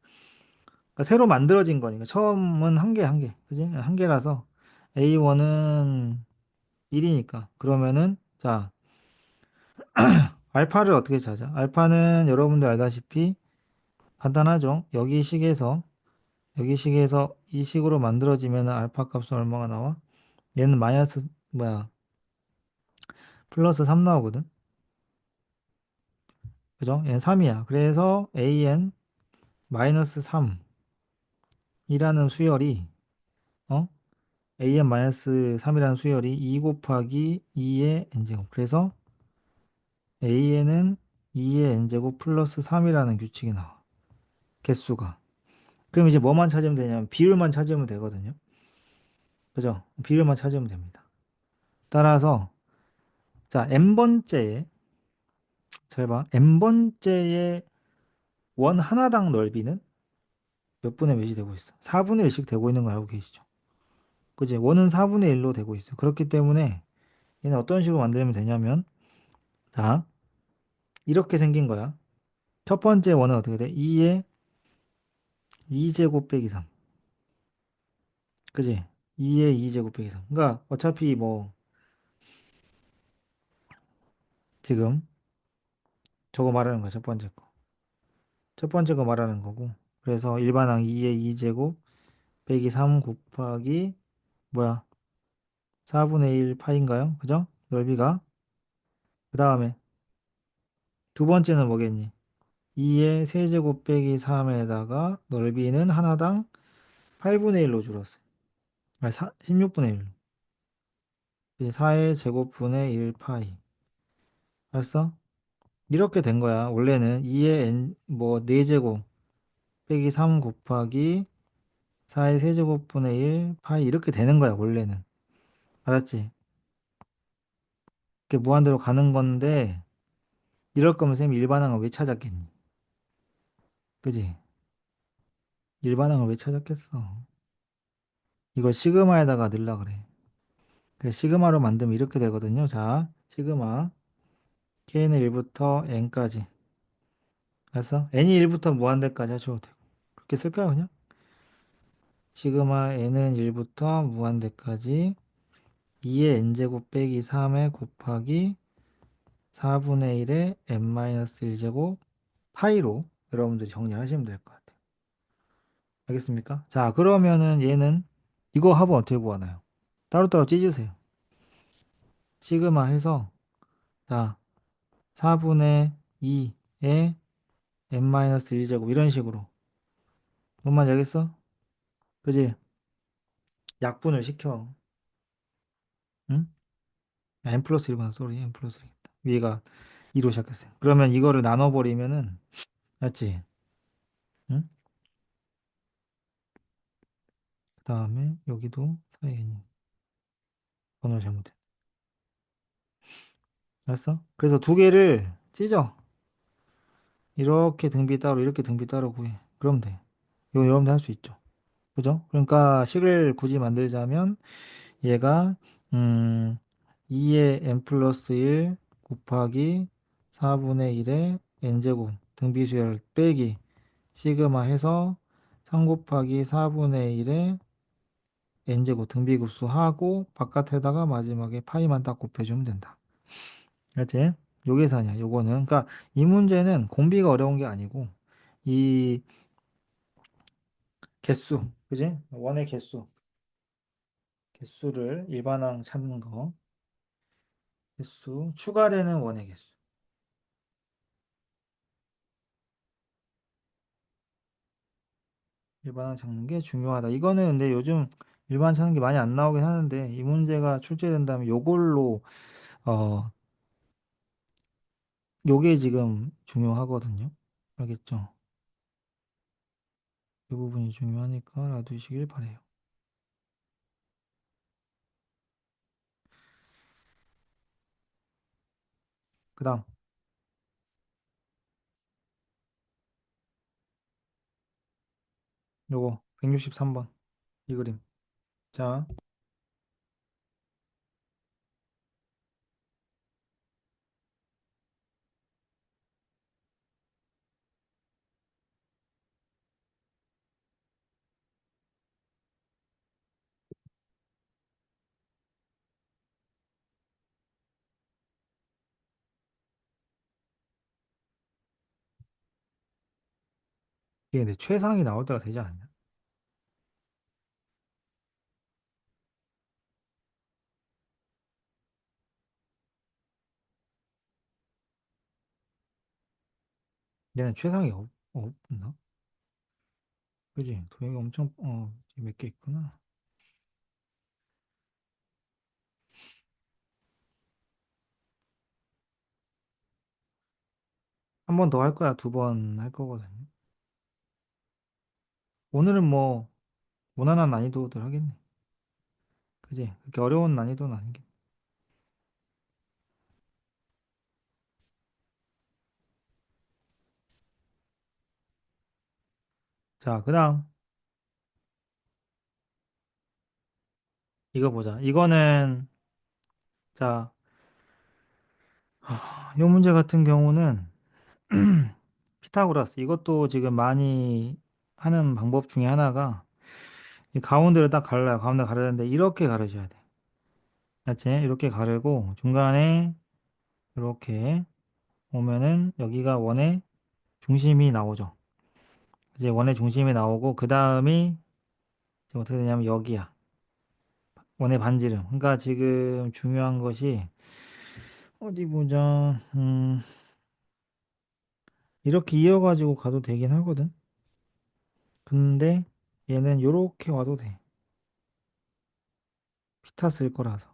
그러니까 새로 만들어진 거니까 처음은 한 개, 그지? 한 개라서 A1은 1이니까 그러면은 자 알파를 어떻게 찾아? 알파는 여러분들 알다시피 간단하죠. 여기 식에서 이 식으로 만들어지면 알파 값은 얼마가 나와? 얘는 마이너스 뭐야 플러스 3 나오거든. 그죠? 얘는 3이야. 그래서 AN 마이너스 3이라는 수열이 어? AN 마이너스 3이라는 수열이 2 곱하기 2의 n제곱. 그래서 AN은 2의 n제곱 플러스 3이라는 규칙이 나와. 개수가. 그럼 이제 뭐만 찾으면 되냐면 비율만 찾으면 되거든요. 그죠? 비율만 찾으면 됩니다. 따라서 자, n번째에 잘 봐. n번째의 원 하나당 넓이는 몇 분의 몇이 되고 있어? 4분의 1씩 되고 있는 거 알고 계시죠? 그지? 원은 4분의 1로 되고 있어. 그렇기 때문에 얘는 어떤 식으로 만들면 되냐면 자, 이렇게 생긴 거야. 첫 번째 원은 어떻게 돼? 2의 2제곱 빼기 3. 그지? 2의 2제곱 빼기 3. 그러니까 어차피 뭐 지금 저거 말하는 거야. 첫 번째 거. 첫 번째 거 말하는 거고. 그래서 일반항 2의 2제곱 빼기 3 곱하기 뭐야? 4분의 1 파인가요? 그죠? 넓이가. 그 다음에 두 번째는 뭐겠니? 2의 세제곱 빼기 3에다가 넓이는 하나당 8분의 1로 줄었어요. 아니, 16분의 1로. 4의 제곱분의 1 파이. 알았어? 이렇게 된 거야. 원래는 2의 n, 뭐, 4제곱 빼기 3 곱하기 4의 세제곱분의 1 파이 이렇게 되는 거야, 원래는. 알았지? 이렇게 무한대로 가는 건데, 이럴 거면 쌤이 일반항을 왜 찾았겠니? 그지? 일반항을 왜 찾았겠어? 이걸 시그마에다가 넣으려 그래. 그 시그마로 만들면 이렇게 되거든요. 자, 시그마 k는 1부터 n까지. 알았어? n이 1부터 무한대까지 하셔도 되고. 그렇게 쓸까요, 그냥? 시그마 n은 1부터 무한대까지 2의 n제곱 빼기 3의 곱하기 4분의 1의 n-1제곱 파이로 여러분들이 정리하시면 될 것 같아요. 알겠습니까? 자, 그러면은 얘는 이거 합은 어떻게 구하나요? 따로따로 찢으세요. 시그마 해서 자, 4분의 2의 n-1제곱 이런 식으로 뭔 말인지 알겠어? 그지? 약분을 시켜. 응? n 플러스 1번 쏘리 n 플러스 1. 위에가 2로 시작했어요. 그러면 이거를 나눠버리면은 맞지? 응? 그 다음에 여기도 4n 번호를 잘못해. 알았어? 그래서 두 개를 찢어. 이렇게 등비 따로 이렇게 등비 따로 구해. 그러면 돼. 이거 여러분들 할 수 있죠. 그죠? 그러니까 식을 굳이 만들자면 얘가 음 2의 n 플러스 1 곱하기 4분의 1의 n제곱 등비수열 빼기 시그마 해서 3 곱하기 4분의 1의 n제곱 등비급수 하고 바깥에다가 마지막에 파이만 딱 곱해주면 된다. 알지? 요 계산이야. 요거는 그러니까 이 문제는 공비가 어려운 게 아니고 이 개수, 그지? 원의 개수를 일반항 찾는 거, 개수 추가되는 원의 개수. 일반항 찾는 게 중요하다. 이거는 근데 요즘 일반 찾는 게 많이 안 나오긴 하는데 이 문제가 출제된다면 요걸로 어 요게 지금 중요하거든요. 알겠죠? 이 부분이 중요하니까 알아두시길 바래요. 그다음 요거 163번 이 그림. 자, 이게 근데 최상이 나올 때가 되지 않냐? 얘는 최상이 없나? 그지? 도형이 엄청 몇 개 있구나. 한 번 더 할 거야, 두 번 할 거거든요. 오늘은 뭐 무난한 난이도들 하겠네. 그지? 그렇게 어려운 난이도는 아니게. 자, 그다음 이거 보자. 이거는 자, 이 문제 같은 경우는 피타고라스 이것도 지금 많이 하는 방법 중에 하나가 이 가운데를 딱 갈라요. 가운데 가르는데 이렇게 가르셔야 돼. 맞지? 이렇게 가르고 중간에 이렇게 오면은 여기가 원의 중심이 나오죠. 이제 원의 중심이 나오고 그 다음이 어떻게 되냐면 여기야. 원의 반지름. 그러니까 지금 중요한 것이 어디 보자. 이렇게 이어가지고 가도 되긴 하거든. 근데 얘는 요렇게 와도 돼. 피타 쓸 거라서.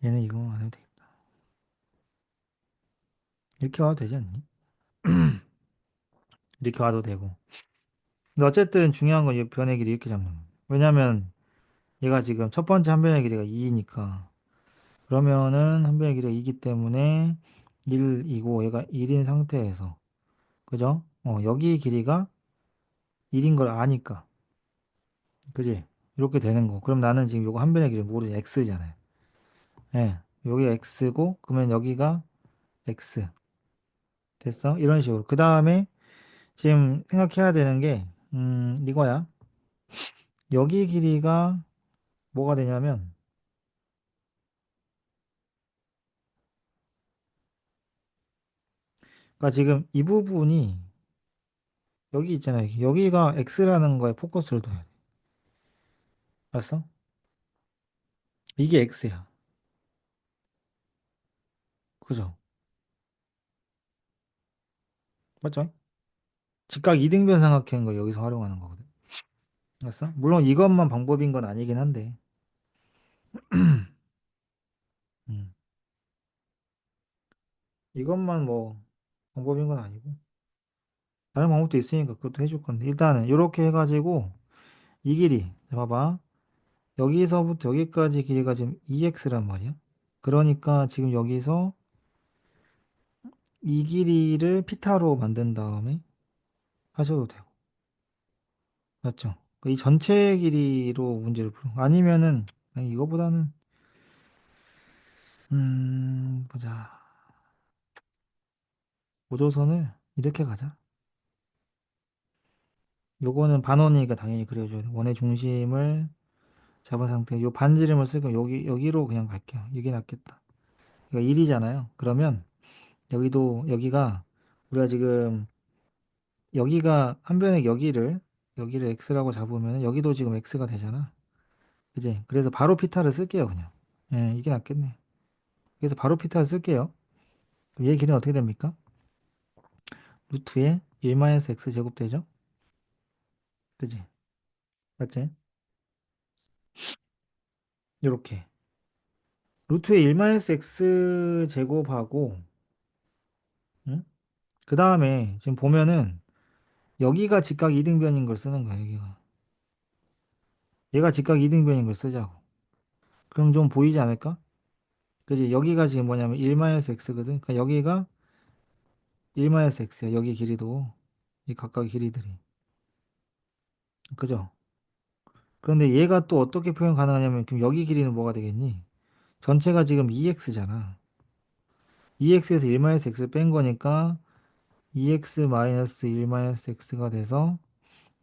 얘는 이거 안 해도 되겠다. 이렇게 와도 되지 않니? 이렇게 와도 되고. 근데 어쨌든 중요한 건 이 변의 길이 이렇게 잡는 거야. 왜냐면 얘가 지금 첫 번째 한 변의 길이가 2니까. 그러면은 한 변의 길이가 2기 때문에 1이고 얘가 1인 상태에서. 그죠? 여기 길이가 1인 걸 아니까. 그지? 이렇게 되는 거. 그럼 나는 지금 요거 한 변의 길이 모르지. x잖아요. 예. 여기 x고, 그러면 여기가 x. 됐어? 이런 식으로. 그 다음에 지금 생각해야 되는 게, 이거야. 여기 길이가 뭐가 되냐면, 그러니까 지금 이 부분이 여기 있잖아요. 여기가 x라는 거에 포커스를 둬야 돼. 알았어? 이게 x야. 그죠? 맞죠? 직각 이등변 삼각형인 거 여기서 활용하는 거거든. 알았어? 물론 이것만 방법인 건 아니긴 한데, 음, 이것만 뭐 방법인 건 아니고. 다른 방법도 있으니까 그것도 해줄 건데 일단은 이렇게 해가지고 이 길이 자, 봐봐 여기서부터 여기까지 길이가 지금 2x란 말이야. 그러니까 지금 여기서 이 길이를 피타로 만든 다음에 하셔도 되고 맞죠? 이 전체 길이로 문제를 풀어 아니면은 아니, 이거보다는 보자 보조선을 이렇게 가자. 요거는 반원이니까 당연히 그려줘야 돼. 원의 중심을 잡은 상태 요 반지름을 쓰고 여기로 그냥 갈게요. 이게 낫겠다. 이거 1이잖아요. 그러면 여기가 우리가 지금 여기가 한 변의 여기를 x라고 잡으면 여기도 지금 x가 되잖아. 그지? 그래서 바로 피타를 쓸게요, 그냥. 예, 이게 낫겠네. 그래서 바로 피타를 쓸게요. 그럼 얘 길이는 어떻게 됩니까? 루트에 1-x 제곱 되죠? 그지? 맞지? 요렇게. 루트에 1-x 제곱하고, 응? 그 다음에 지금 보면은 여기가 직각 이등변인 걸 쓰는 거야, 여기가. 얘가 직각 이등변인 걸 쓰자고. 그럼 좀 보이지 않을까? 그지? 여기가 지금 뭐냐면 1-x거든. 그러니까 여기가 1-x야. 여기 길이도. 이 각각의 길이들이. 그죠? 그런데 얘가 또 어떻게 표현 가능하냐면, 그럼 여기 길이는 뭐가 되겠니? 전체가 지금 2x잖아. 2x에서 1-x를 뺀 거니까 2x-1-x가 돼서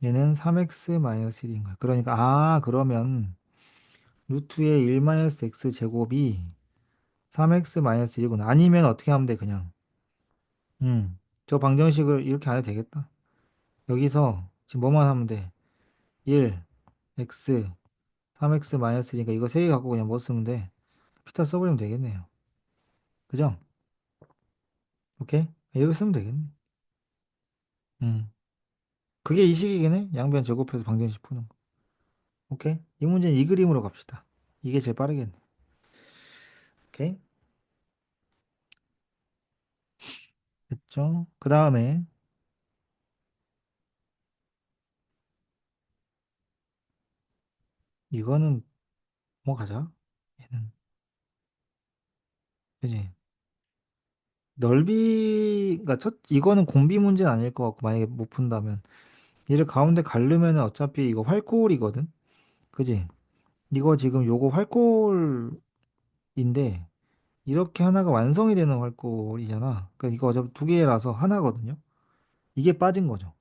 얘는 3x-1인 거야. 그러니까, 그러면 루트의 1-x 제곱이 3x-1이구나. 아니면 어떻게 하면 돼, 그냥. 저 방정식을 이렇게 안 해도 되겠다. 여기서 지금 뭐만 하면 돼? 1, x, 3x 마이너스니까 이거 세 개 갖고 그냥 뭐 쓰면 돼? 피타 써버리면 되겠네요. 그죠? 오케이? 이렇게 쓰면 되겠네. 음. 그게 이 식이긴 해. 양변 제곱해서 방정식 푸는 거. 오케이? 이 문제는 이 그림으로 갑시다. 이게 제일 빠르겠네. 오케이? 됐죠? 그 다음에 이거는 뭐 가자. 얘는 그지? 그러니까 이거는 공비 문제는 아닐 것 같고 만약에 못 푼다면 얘를 가운데 가르면은 어차피 이거 활골이거든. 그지? 이거 지금 요거 활골인데 이렇게 하나가 완성이 되는 활골이잖아. 그러니까 이거 어차피 두 개라서 하나거든요. 이게 빠진 거죠.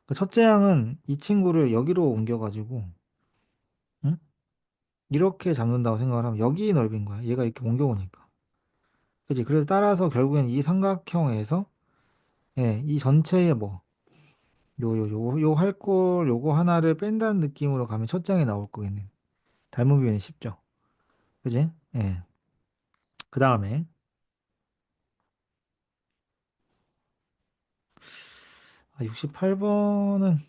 그러니까 첫째 양은 이 친구를 여기로 옮겨가지고 응? 이렇게 잡는다고 생각을 하면 여기 넓인 거야. 얘가 이렇게 옮겨오니까. 그지? 그래서 따라서 결국엔 이 삼각형에서 예, 이 전체에 뭐 요 활골 요거 하나를 뺀다는 느낌으로 가면 첫 장에 나올 거겠네. 닮은 비율이 쉽죠. 그지? 예. 그 다음에 68번은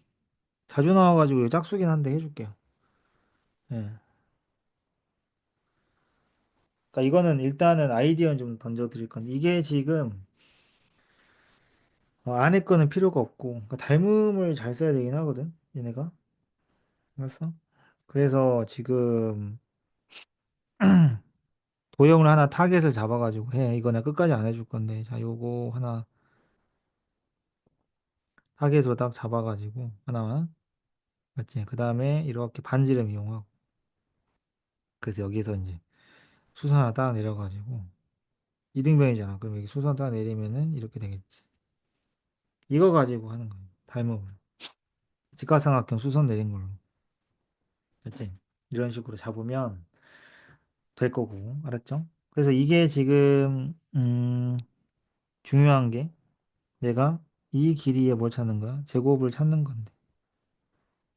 자주 나와가지고 짝수긴 한데 해줄게요. 예. 그러니까 이거는 일단은 아이디어는 좀 던져드릴 건데 이게 지금 안에 거는 필요가 없고 그러니까 닮음을 잘 써야 되긴 하거든. 얘네가. 알았어? 그래서 지금 도형을 하나 타겟을 잡아가지고 해. 이거 내가 끝까지 안 해줄 건데 자 요거 하나 타겟으로 딱 잡아가지고 하나만 맞지? 그 다음에 이렇게 반지름 이용하고 그래서 여기서 이제 수선 하나 딱 내려가지고 이등병이잖아. 그럼 여기 수선 딱 내리면은 이렇게 되겠지. 이거 가지고 하는 거예요. 닮음을. 직각삼각형 수선 내린 걸로. 됐지? 이런 식으로 잡으면 될 거고. 알았죠? 그래서 이게 지금 중요한 게 내가 이 길이에 뭘 찾는 거야? 제곱을 찾는 건데.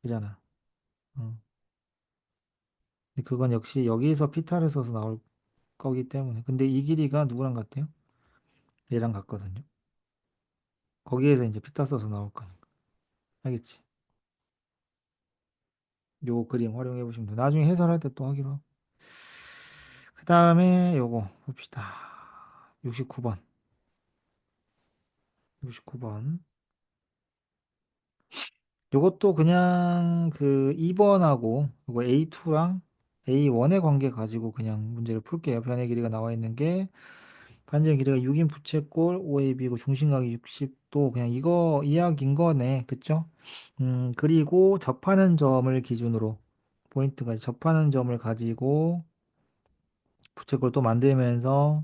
그잖아. 어. 근데 그건 역시 여기서 피타를 써서 나올 거기 때문에. 근데 이 길이가 누구랑 같아요? 얘랑 같거든요. 거기에서 이제 피타 써서 나올 거니까. 알겠지? 요 그림 활용해 보시면 돼. 나중에 해설할 때 또 하기로 하고. 그 다음에 요거 봅시다. 69번. 69번. 요것도 그냥 그 2번하고 요거 A2랑 A1의 관계 가지고 그냥 문제를 풀게요. 변의 길이가 나와 있는 게 반지의 길이가 6인 부채꼴 OAB고 중심각이 60도 그냥 이거 이야기인 거네. 그쵸? 그리고 접하는 점을 기준으로 포인트가 접하는 점을 가지고 부채꼴 또 만들면서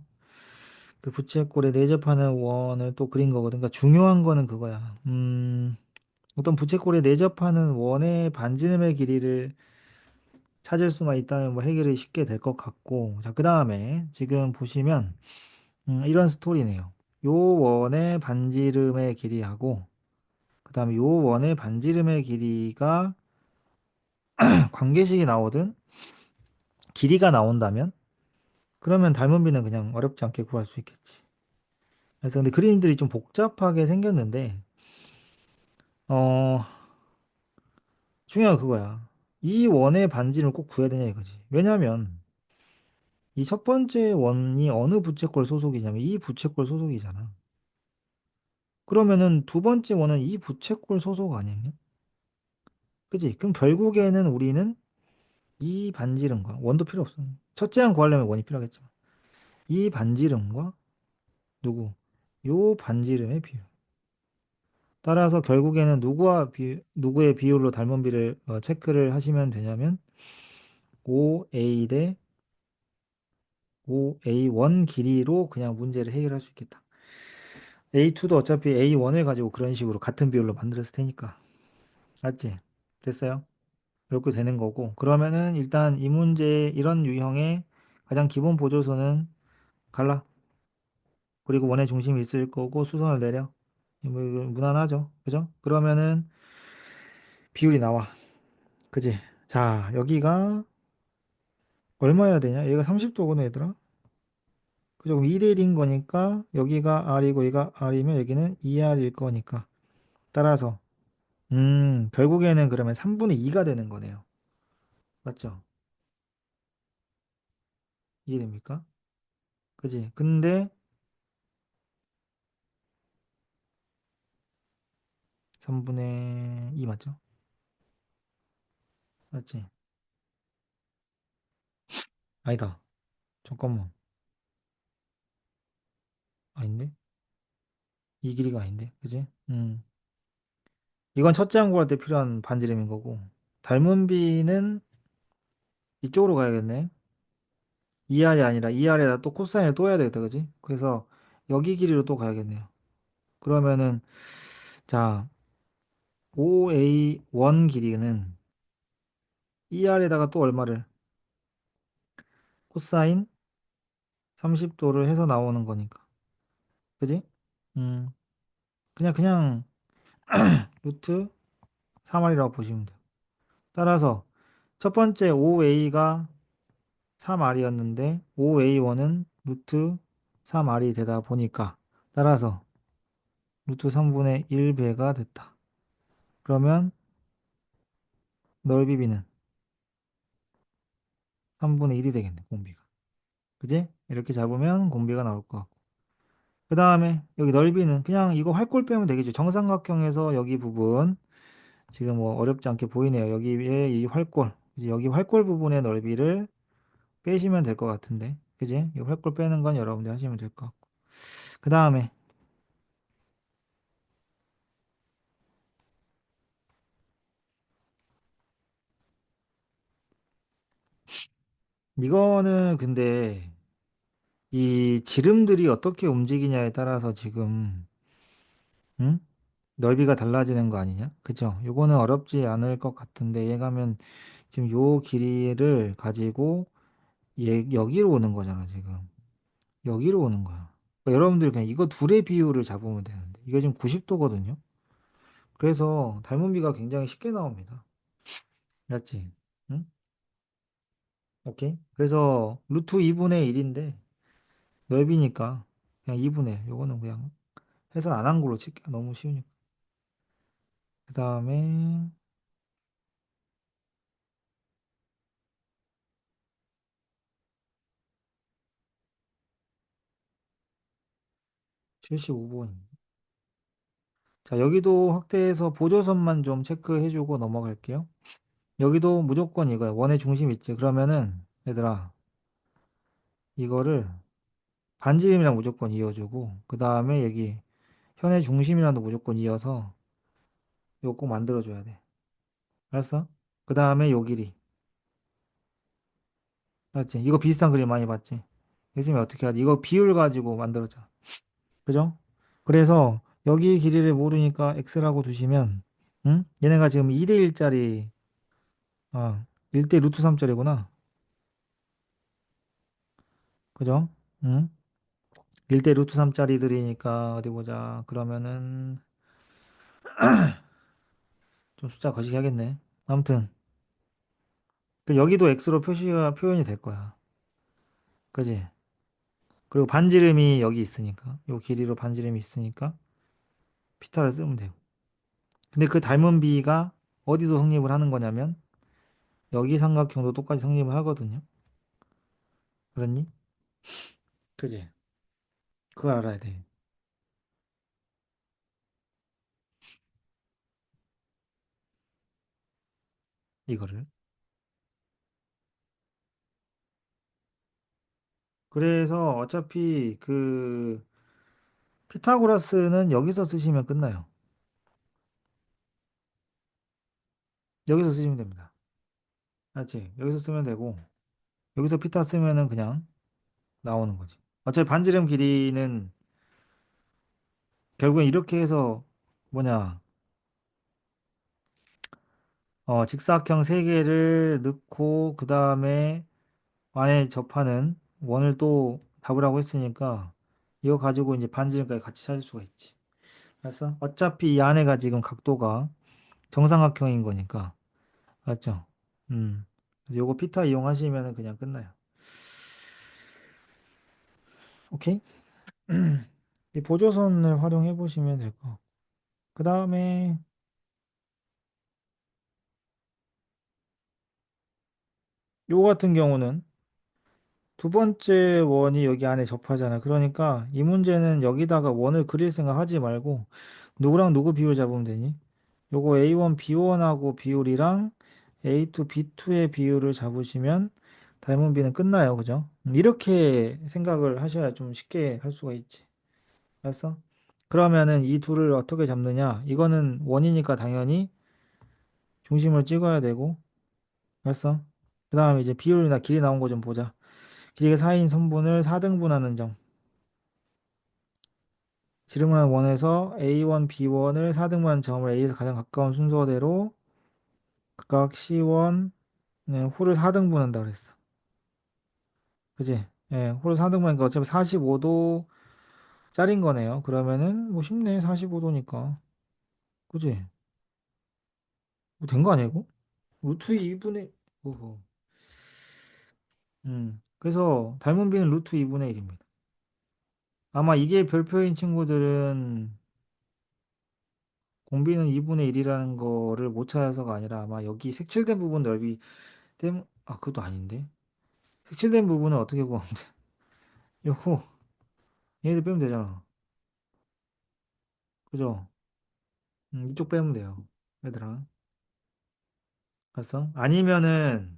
그 부채꼴에 내접하는 원을 또 그린 거거든. 그러니까 중요한 거는 그거야. 어떤 부채꼴에 내접하는 원의 반지름의 길이를 찾을 수만 있다면 뭐 해결이 쉽게 될 것 같고. 자, 그 다음에 지금 보시면 이런 스토리네요. 요 원의 반지름의 길이하고 그 다음에 요 원의 반지름의 길이가 관계식이 나오든 길이가 나온다면 그러면 닮은 비는 그냥 어렵지 않게 구할 수 있겠지. 그래서 근데 그림들이 좀 복잡하게 생겼는데 어 중요한 건 그거야. 이 원의 반지름을 꼭 구해야 되냐 이거지. 왜냐하면 이 첫 번째 원이 어느 부채꼴 소속이냐면 이 부채꼴 소속이잖아. 그러면은 두 번째 원은 이 부채꼴 소속 아니냐? 그지? 그럼 결국에는 우리는 이 반지름과 원도 필요 없어. 첫째 한 구하려면 원이 필요하겠지만 이 반지름과 누구? 요 반지름의 비율. 따라서 결국에는 누구의 비율로 닮은 비를 체크를 하시면 되냐면 5a 대 5a1 길이로 그냥 문제를 해결할 수 있겠다. A2도 어차피 A1을 가지고 그런 식으로 같은 비율로 만들었을 테니까. 맞지? 됐어요? 이렇게 되는 거고. 그러면은 일단 이 문제 이런 유형의 가장 기본 보조선은 갈라. 그리고 원의 중심이 있을 거고 수선을 내려. 뭐 이거 무난하죠. 그죠? 그러면은 비율이 나와. 그지? 자, 여기가 얼마여야 되냐? 얘가 30도거든, 얘들아. 그죠? 그럼 2대 1인 거니까 여기가 R이고 얘가 R이면 여기는 2R일 거니까. 따라서 결국에는 그러면 3분의 2가 되는 거네요. 맞죠? 이해됩니까? 그지? 근데 3분의 2 맞죠? 맞지? 아니다. 잠깐만. 아닌데? 이 길이가 아닌데? 그지? 이건 첫째 항구할 때 필요한 반지름인 거고. 닮은 비는 이쪽으로 가야겠네. 이 알이 아니라 이 알에다 또 코사인을 또 해야 되겠다. 그지? 그래서 여기 길이로 또 가야겠네요. 그러면은, 자, OA1 길이는 이 알에다가 또 얼마를? 코사인 30도를 해서 나오는 거니까. 그지? 음, 그냥 루트 3R이라고 보시면 돼요. 따라서 첫 번째 5A가 3R이었는데 5A1은 루트 3R이 되다 보니까 따라서 루트 3분의 1배가 됐다. 그러면 넓이 B는 3분의 1이 되겠네, 공비가. 그지? 이렇게 잡으면 공비가 나올 것 같고. 그 다음에 여기 넓이는 그냥 이거 활골 빼면 되겠죠. 정삼각형에서 여기 부분 지금 뭐 어렵지 않게 보이네요. 여기에 이 활골, 이제 여기 활골 부분의 넓이를 빼시면 될 것 같은데, 그지? 이 활골 빼는 건 여러분들 하시면 될 것 같고. 그 다음에 이거는 근데 이 지름들이 어떻게 움직이냐에 따라서 지금 응? 넓이가 달라지는 거 아니냐? 그죠? 요거는 어렵지 않을 것 같은데 얘가면 지금 요 길이를 가지고 여기로 오는 거잖아, 지금. 여기로 오는 거야. 그러니까 여러분들 그냥 이거 둘의 비율을 잡으면 되는데 이거 지금 90도거든요. 그래서 닮은비가 굉장히 쉽게 나옵니다. 맞지? 응? 오케이. 그래서 루트 2분의 1인데 넓이니까 그냥 2분의 1. 요거는 그냥 해설 안 한 걸로 칠게요. 너무 쉬우니까. 그 다음에 75번. 자, 여기도 확대해서 보조선만 좀 체크해주고 넘어갈게요. 여기도 무조건 이거야. 원의 중심 있지. 그러면은 얘들아 이거를 반지름이랑 무조건 이어주고 그 다음에 여기 현의 중심이랑도 무조건 이어서 이거 꼭 만들어줘야 돼. 알았어? 그 다음에 요 길이. 알았지? 이거 비슷한 그림 많이 봤지? 요즘에 어떻게 하지? 이거 비율 가지고 만들었잖아. 그죠? 그래서 여기 길이를 모르니까 x라고 두시면 응? 얘네가 지금 2대 1짜리 1대 루트 3짜리구나. 그죠? 응? 1대 루트 3짜리들이니까 어디 보자. 그러면은 좀 숫자 거시기 하겠네. 아무튼 그 여기도 x로 표현이 될 거야. 그지? 그리고 반지름이 여기 있으니까 요 길이로 반지름이 있으니까 피타를 쓰면 되고. 근데 그 닮은 비가 어디서 성립을 하는 거냐면 여기 삼각형도 똑같이 성립을 하거든요. 그렇니? 그지? 그걸 알아야 돼. 이거를. 그래서 어차피 그 피타고라스는 여기서 쓰시면 끝나요. 여기서 쓰시면 됩니다. 알지? 여기서 쓰면 되고 여기서 피타 쓰면은 그냥 나오는 거지. 어차피 반지름 길이는 결국엔 이렇게 해서 뭐냐 직사각형 세 개를 넣고 그 다음에 안에 접하는 원을 또 답을 하고 했으니까 이거 가지고 이제 반지름까지 같이 찾을 수가 있지. 그래서 어차피 이 안에가 지금 각도가 정삼각형인 거니까 맞죠? 그래서 요거 피타 이용하시면 그냥 끝나요. 오케이? 이 보조선을 활용해 보시면 될 거. 그 다음에 요 같은 경우는 두 번째 원이 여기 안에 접하잖아. 그러니까 이 문제는 여기다가 원을 그릴 생각 하지 말고 누구랑 누구 비율 잡으면 되니? 요거 A1, B1하고 비율이랑 A2, B2의 비율을 잡으시면 닮은 B는 끝나요. 그죠? 이렇게 생각을 하셔야 좀 쉽게 할 수가 있지. 알았어? 그러면은 이 둘을 어떻게 잡느냐? 이거는 원이니까 당연히 중심을 찍어야 되고, 알았어? 그 다음에 이제 비율이나 길이 나온 거 좀 보자. 길이가 4인 선분을 4등분하는 점. 지름은 원에서 A1, B1을 4등분한 점을 A에서 가장 가까운 순서대로 각각 C1, 네, 호를 4등분한다 그랬어. 그지? 예, 호를 4등분하니까 어차피 45도 짤인 거네요. 그러면은 뭐 쉽네. 45도니까. 그지? 뭐 된 거 아니야 이거? 루트 2분의 오호. 그래서 닮은 비는 루트 2분의 1입니다. 아마 이게 별표인 친구들은 공비는 2분의 1이라는 거를 못 찾아서가 아니라 아마 여기 색칠된 부분 넓이 때문 아 그것도 아닌데. 색칠된 부분은 어떻게 구하면 돼? 요거 얘네들 빼면 되잖아. 그죠? 이쪽 빼면 돼요. 얘들아. 알았어? 아니면은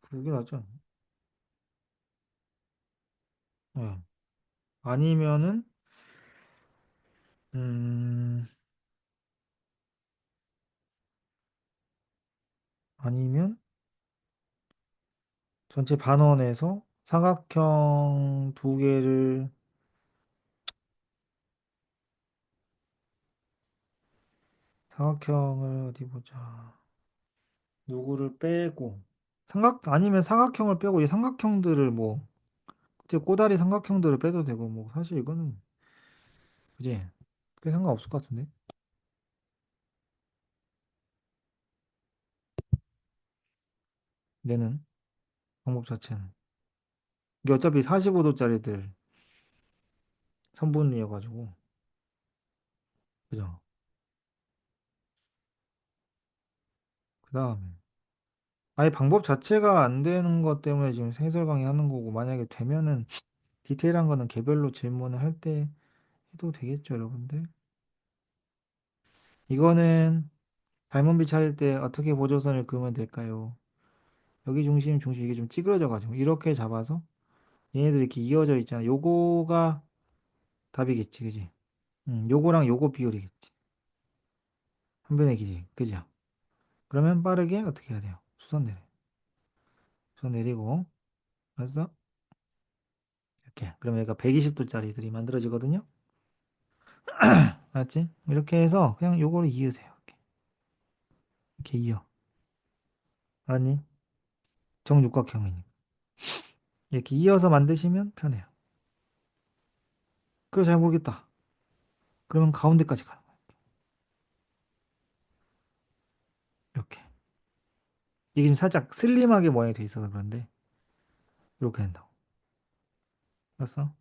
그게 낫죠. 예. 아니면은 음 아니면 전체 반원에서 삼각형 두 개를 삼각형을 어디 보자. 누구를 빼고 아니면 삼각형을 빼고 이 삼각형들을 뭐 그때 꼬다리 삼각형들을 빼도 되고 뭐 사실 이거는 그지? 그게 상관없을 것 같은데. 얘는 방법 자체는 이게 어차피 45도짜리들 선분이어가지고 그죠? 그 다음에 아예 방법 자체가 안 되는 것 때문에 지금 해설 강의하는 거고 만약에 되면은 디테일한 거는 개별로 질문을 할 때 해도 되겠죠, 여러분들? 이거는 발문비 찾을 때 어떻게 보조선을 그으면 될까요? 여기 중심 이게 좀 찌그러져가지고 이렇게 잡아서 얘네들이 이렇게 이어져 있잖아. 요거가 답이겠지, 그지? 요거랑 요거 비율이겠지. 한 변의 길이, 그죠? 그러면 빠르게 어떻게 해야 돼요? 수선 내려. 수선 내리고, 알았어? 이렇게. 그러면 얘가 120도짜리들이 만들어지거든요? 알았지? 이렇게 해서 그냥 요거를 이으세요. 이렇게 이어. 알았니? 정육각형이니까. 이렇게 이어서 만드시면 편해요. 그거 잘 모르겠다. 그러면 가운데까지 가는 거예요. 이렇게. 이게 지금 살짝 슬림하게 모양이 돼 있어서 그런데, 이렇게 된다고. 알았어?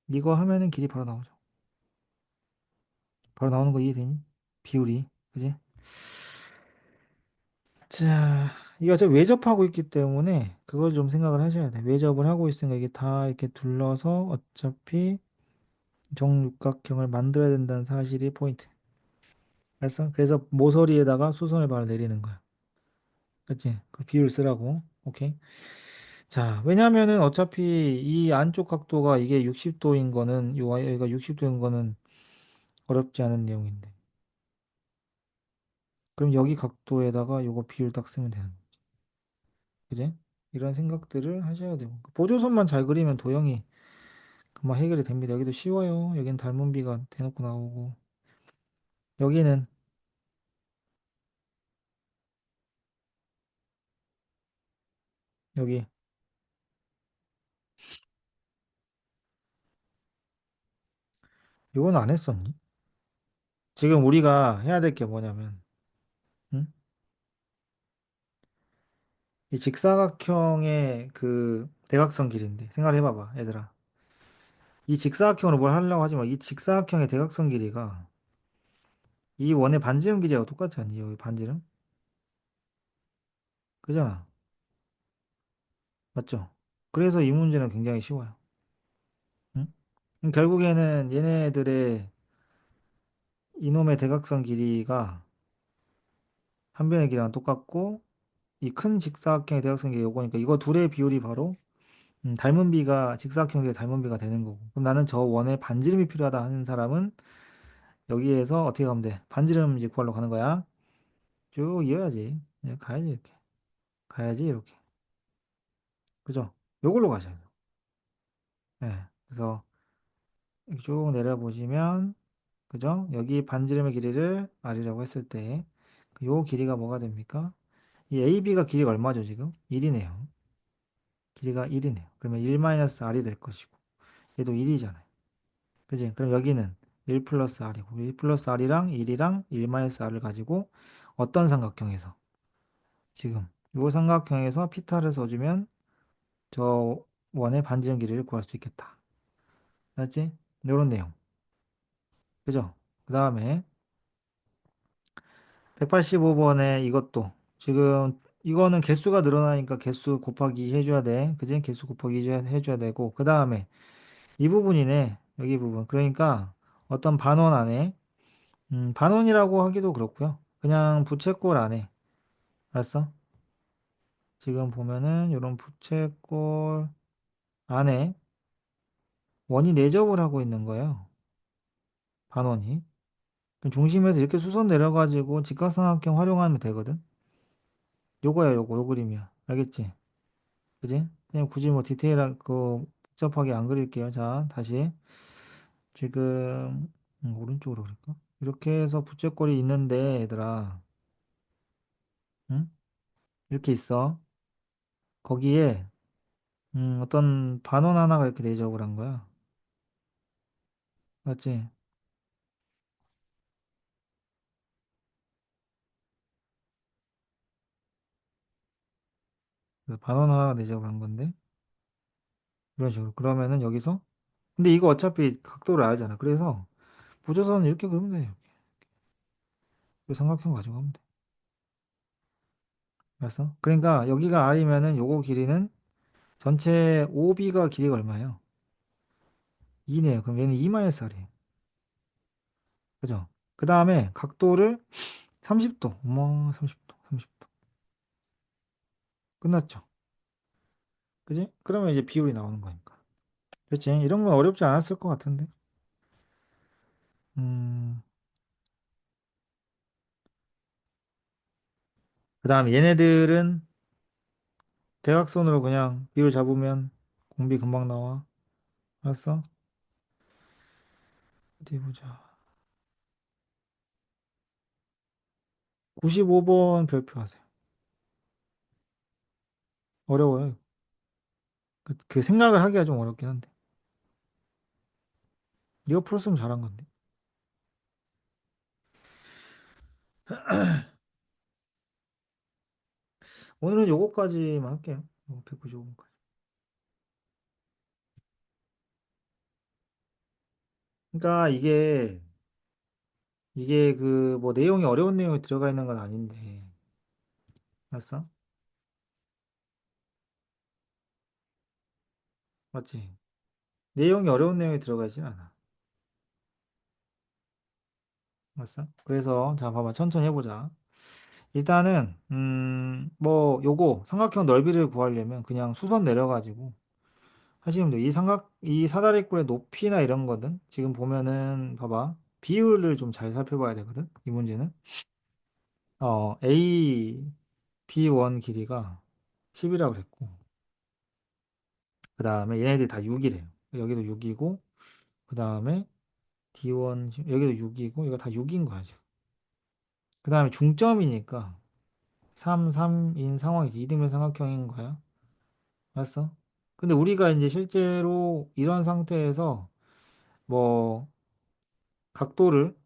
이거 하면은 길이 바로 나오죠. 바로 나오는 거 이해되니? 비율이. 그지? 자, 이거 어차피 외접하고 있기 때문에 그걸 좀 생각을 하셔야 돼. 외접을 하고 있으니까 이게 다 이렇게 둘러서 어차피 정육각형을 만들어야 된다는 사실이 포인트. 알았어? 그래서 모서리에다가 수선을 바로 내리는 거야. 그치? 그 비율 쓰라고. 오케이. 자, 왜냐면은 어차피 이 안쪽 각도가 이게 60도인 거는, 여기가 60도인 거는 어렵지 않은 내용인데. 그럼 여기 각도에다가 요거 비율 딱 쓰면 되는 거지. 그지? 이런 생각들을 하셔야 되고. 보조선만 잘 그리면 도형이 금방 해결이 됩니다. 여기도 쉬워요. 여기는 닮은 비가 대놓고 나오고. 여기는, 여기. 이건 안 했었니? 지금 우리가 해야 될 게 뭐냐면, 응? 이 직사각형의 그 대각선 길이인데, 생각해봐봐, 얘들아. 이 직사각형으로 뭘 하려고 하지 마. 이 직사각형의 대각선 길이가 이 원의 반지름 길이하고 똑같지 않니? 여기 반지름? 그잖아. 맞죠? 그래서 이 문제는 굉장히 쉬워요. 응? 결국에는 얘네들의 이놈의 대각선 길이가 한 변의 길이랑 똑같고 이 큰 직사각형의 대각선이 요거니까 이거 둘의 비율이 바로 닮은 비가 직사각형의 닮은 비가 되는 거고. 그럼 나는 저 원에 반지름이 필요하다 하는 사람은 여기에서 어떻게 가면 돼? 반지름 이제 구하러 가는 거야. 쭉 이어야지. 가야지 이렇게. 가야지 이렇게. 그죠? 요걸로 가셔야 돼요. 네. 그래서 이렇게 쭉 내려보시면 그죠? 여기 반지름의 길이를 r이라고 했을 때 요 길이가 뭐가 됩니까? 이 AB가 길이가 얼마죠, 지금? 1이네요. 길이가 1이네요. 그러면 1-r이 될 것이고 얘도 1이잖아요. 그지? 그럼 여기는 1 플러스 r이고 1 플러스 r이랑 1이랑 1-r을 가지고 어떤 삼각형에서 지금 요 삼각형에서 피타를 써주면 저 원의 반지름 길이를 구할 수 있겠다. 알았지? 요런 내용. 그죠? 그 다음에 185번에 이것도 지금 이거는 개수가 늘어나니까 개수 곱하기 해줘야 돼. 그지? 개수 곱하기 해줘야 되고 그 다음에 이 부분이네. 여기 부분. 그러니까 어떤 반원 안에 반원이라고 하기도 그렇고요. 그냥 부채꼴 안에 알았어? 지금 보면은 이런 부채꼴 안에 원이 내접을 하고 있는 거예요. 반원이. 그럼 중심에서 이렇게 수선 내려가지고 직각삼각형 활용하면 되거든. 요거야 요거 요 그림이야. 알겠지? 그지? 그냥 굳이 뭐 디테일하게 복잡하게 안 그릴게요. 자, 다시 지금 오른쪽으로 그릴까? 이렇게 해서 부채꼴이 있는데 얘들아, 응? 이렇게 있어. 거기에 어떤 반원 하나가 이렇게 내적을 한 거야. 맞지? 그래서 반원 하나가 내적을 한 건데 이런 식으로. 그러면은 여기서 근데 이거 어차피 각도를 알잖아. 그래서 보조선은 이렇게 그리면 돼. 이 삼각형 가지고 하면 돼. 알았어? 그러니까 여기가 R이면은 요거 길이는 전체 OB가 길이가 얼마예요? 2네요. 그럼 얘는 2-R이에요. 그죠? 그 다음에 각도를 30도. 어머, 30도. 30도. 끝났죠? 그지? 그러면 이제 비율이 나오는 거니까. 그렇지? 이런 건 어렵지 않았을 것 같은데. 음, 그 다음에 얘네들은 대각선으로 그냥 비율 잡으면 공비 금방 나와. 알았어? 어디 보자. 95번 별표하세요. 어려워요. 그 생각을 하기가 좀 어렵긴 한데. 이거 풀었으면 잘한 건데. 오늘은 요거까지만 할게요. 195번까지. 그러니까 이게 그 뭐 내용이 어려운 내용이 들어가 있는 건 아닌데. 알았어? 맞지? 내용이 어려운 내용이 들어가 있진 않아. 알았어? 그래서 자 봐봐 천천히 해보자. 일단은 뭐 요거 삼각형 넓이를 구하려면 그냥 수선 내려가지고 하시면 돼요. 이 사다리꼴의 높이나 이런 거든. 지금 보면은 봐봐. 비율을 좀 잘 살펴봐야 되거든. 이 문제는. A B1 길이가 10이라고 그랬고 그 다음에 얘네들이 다 6이래요. 여기도 6이고 그 다음에 D1 여기도 6이고 이거 다 6인 거야 지금. 그 다음에 중점이니까 3, 3인 상황이지. 이등변 삼각형인 거야. 알았어? 근데 우리가 이제 실제로 이런 상태에서 뭐 각도를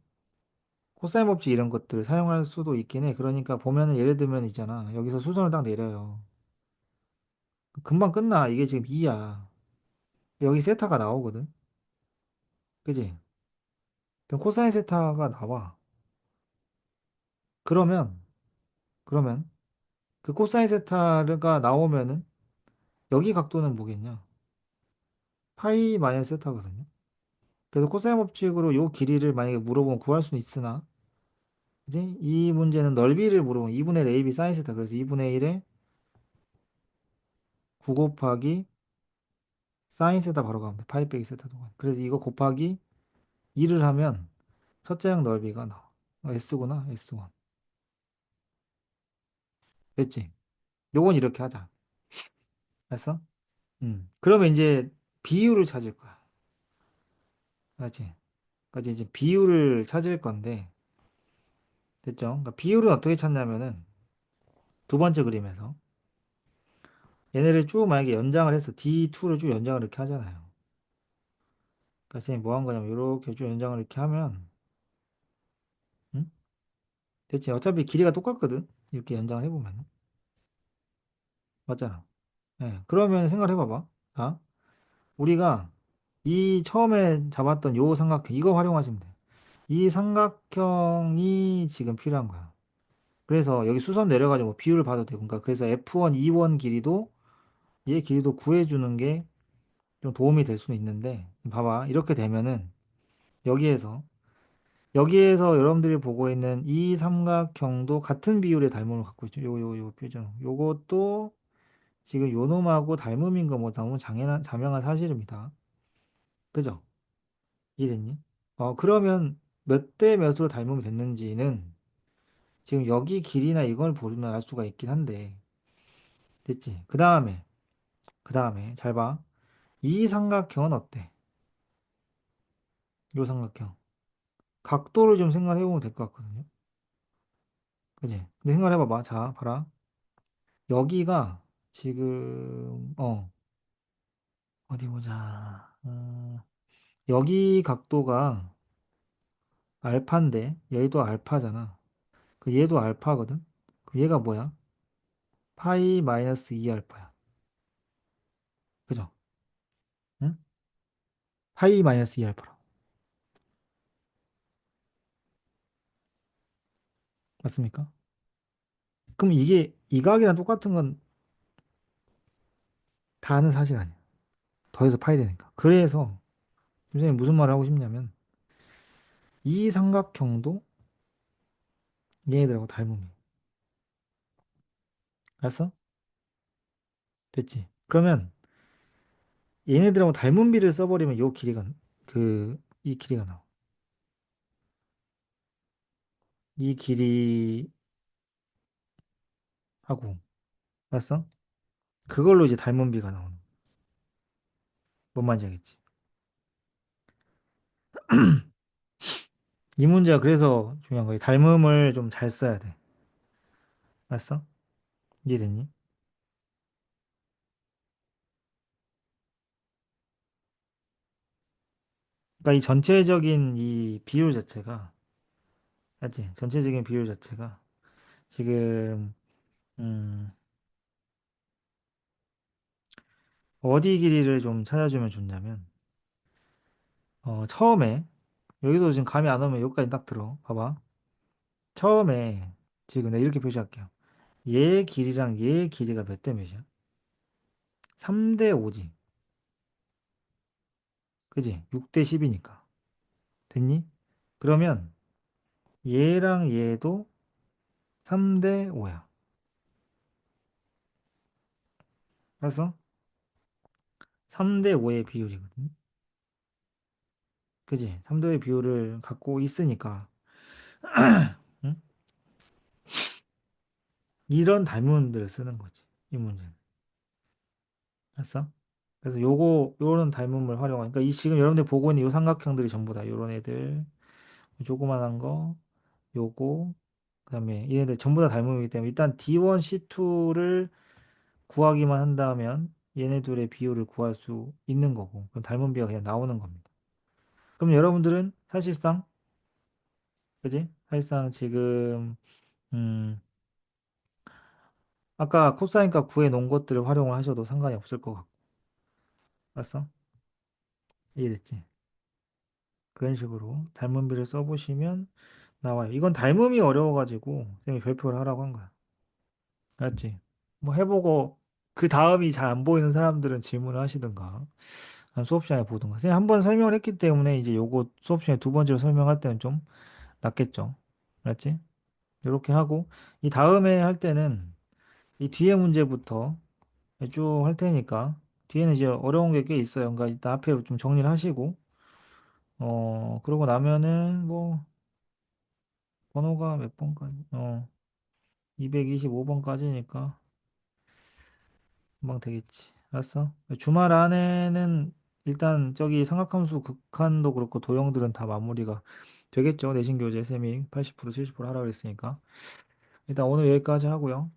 코사인 법칙 이런 것들 사용할 수도 있긴 해. 그러니까 보면은 예를 들면 있잖아. 여기서 수선을 딱 내려요. 금방 끝나. 이게 지금 2야. 여기 세타가 나오거든. 그지? 그럼 코사인 세타가 나와. 그러면 그러면 그 코사인 세타가 나오면은 여기 각도는 뭐겠냐? 파이 마이너스 세타거든요. 그래서 코사인 법칙으로 요 길이를 만약에 물어보면 구할 수는 있으나 그지? 이 문제는 넓이를 물어보면 2분의 1 AB 사인 세타. 그래서 2분의 1에 9 곱하기 사인 세타 바로 가면 돼. 파이 빼기 세타 동안. 그래서 이거 곱하기 2를 하면 첫째 항 넓이가 나와. S구나, S1. 됐지? 요건 이렇게 하자. 알았어? 그러면 이제 비율을 찾을 거야. 알지? 그러니까 이제 비율을 찾을 건데, 됐죠? 그러니까 비율은 어떻게 찾냐면은 두 번째 그림에서 얘네를 쭉 만약에 연장을 해서 D2를 쭉 연장을 이렇게 하잖아요. 그러니까 선생님 뭐 한 거냐면 이렇게 쭉 연장을 이렇게 하면, 응? 됐지? 어차피 길이가 똑같거든. 이렇게 연장을 해보면. 맞잖아. 예. 그러면 생각을 해봐봐. 자, 우리가 이 처음에 잡았던 요 삼각형 이거 활용하시면 돼. 이 삼각형이 지금 필요한 거야. 그래서 여기 수선 내려가지고 뭐 비율을 봐도 되고, 그러니까 그래서 F1, E1 길이도 얘 길이도 구해주는 게 좀 도움이 될 수는 있는데, 봐봐. 이렇게 되면은 여기에서 여러분들이 보고 있는 이 삼각형도 같은 비율의 닮음을 갖고 있죠. 요 표정. 요것도 지금 요 놈하고 닮음인 거 뭐 너무 자명한 사실입니다. 그죠? 이해됐니? 그러면 몇 대 몇으로 닮음이 됐는지는 지금 여기 길이나 이걸 보면 알 수가 있긴 한데, 됐지? 그 다음에 잘 봐. 이 삼각형은 어때? 요 삼각형. 각도를 좀 생각해 보면 될 것 같거든요. 그지? 근데 생각해 봐봐. 자, 봐라. 여기가 지금, 어디 보자. 여기 각도가 알파인데, 얘도 알파잖아. 그 얘도 알파거든? 그 얘가 뭐야? 파이 마이너스 2 알파야. 그죠? 응? 파이 마이너스 2 알파라. 맞습니까? 그럼 이게 이 각이랑 똑같은 건 다는 사실 아니야. 더해서 파야 되니까. 그래서 선생님 무슨 말을 하고 싶냐면 이 삼각형도 얘네들하고 닮음이. 알았어? 됐지? 그러면 얘네들하고 닮은 비를 써버리면 요 길이가 이 길이가 나와. 이 길이하고 알았어? 그걸로 이제 닮은 비가 나오는. 뭔 말인지 알겠지? 이 문제가 그래서 중요한 거야. 닮음을 좀 잘 써야 돼. 알았어? 이해됐니? 그러니까 이 전체적인 이 비율 자체가, 알지? 전체적인 비율 자체가 지금 음, 어디 길이를 좀 찾아주면 좋냐면, 처음에, 여기서 지금 감이 안 오면 여기까지 딱 들어. 봐봐. 처음에, 지금 내가 이렇게 표시할게요. 얘 길이랑 얘 길이가 몇 대 몇이야? 3대 5지. 그지? 6대 10이니까. 됐니? 그러면 얘랑 얘도 3대 5야. 알았어? 3대 5의 비율이거든. 그지? 3대 5의 비율을 갖고 있으니까, 응? 이런 닮음들을 쓰는 거지. 이 문제는. 알았어? 그래서 요런 닮음을 활용하니까 이 지금 여러분들 보고 있는 요 삼각형들이 전부 다 요런 애들, 조그만한 거, 요거, 그다음에 얘네들 전부 다 닮음이기 때문에 일단 D1, C2를 구하기만 한다면 얘네 둘의 비율을 구할 수 있는 거고, 그럼 닮은 비가 그냥 나오는 겁니다. 그럼 여러분들은 사실상, 그지? 사실상 지금 음 아까 코사인 값 구해 놓은 것들을 활용을 하셔도 상관이 없을 것 같고, 알았어? 이해됐지? 그런 식으로 닮음비를 써보시면 나와요. 이건 닮음이 어려워가지고 선생님이 별표를 하라고 한 거야. 알았지? 뭐 해보고 그 다음이 잘 안 보이는 사람들은 질문을 하시든가 수업 시간에 보든가. 선생님 한 번 설명을 했기 때문에 이제 요거 수업 시간에 두 번째로 설명할 때는 좀 낫겠죠. 알았지? 이렇게 하고, 이 다음에 할 때는 이 뒤에 문제부터 쭉 할 테니까, 뒤에는 이제 어려운 게 꽤 있어요. 그러니까 일단 앞에 좀 정리를 하시고, 그러고 나면은 뭐, 번호가 몇 번까지, 225번까지니까 금방 되겠지. 알았어? 주말 안에는 일단 저기 삼각함수 극한도 그렇고 도형들은 다 마무리가 되겠죠. 내신 교재 쌤이 80% 70% 하라 그랬으니까. 일단 오늘 여기까지 하고요.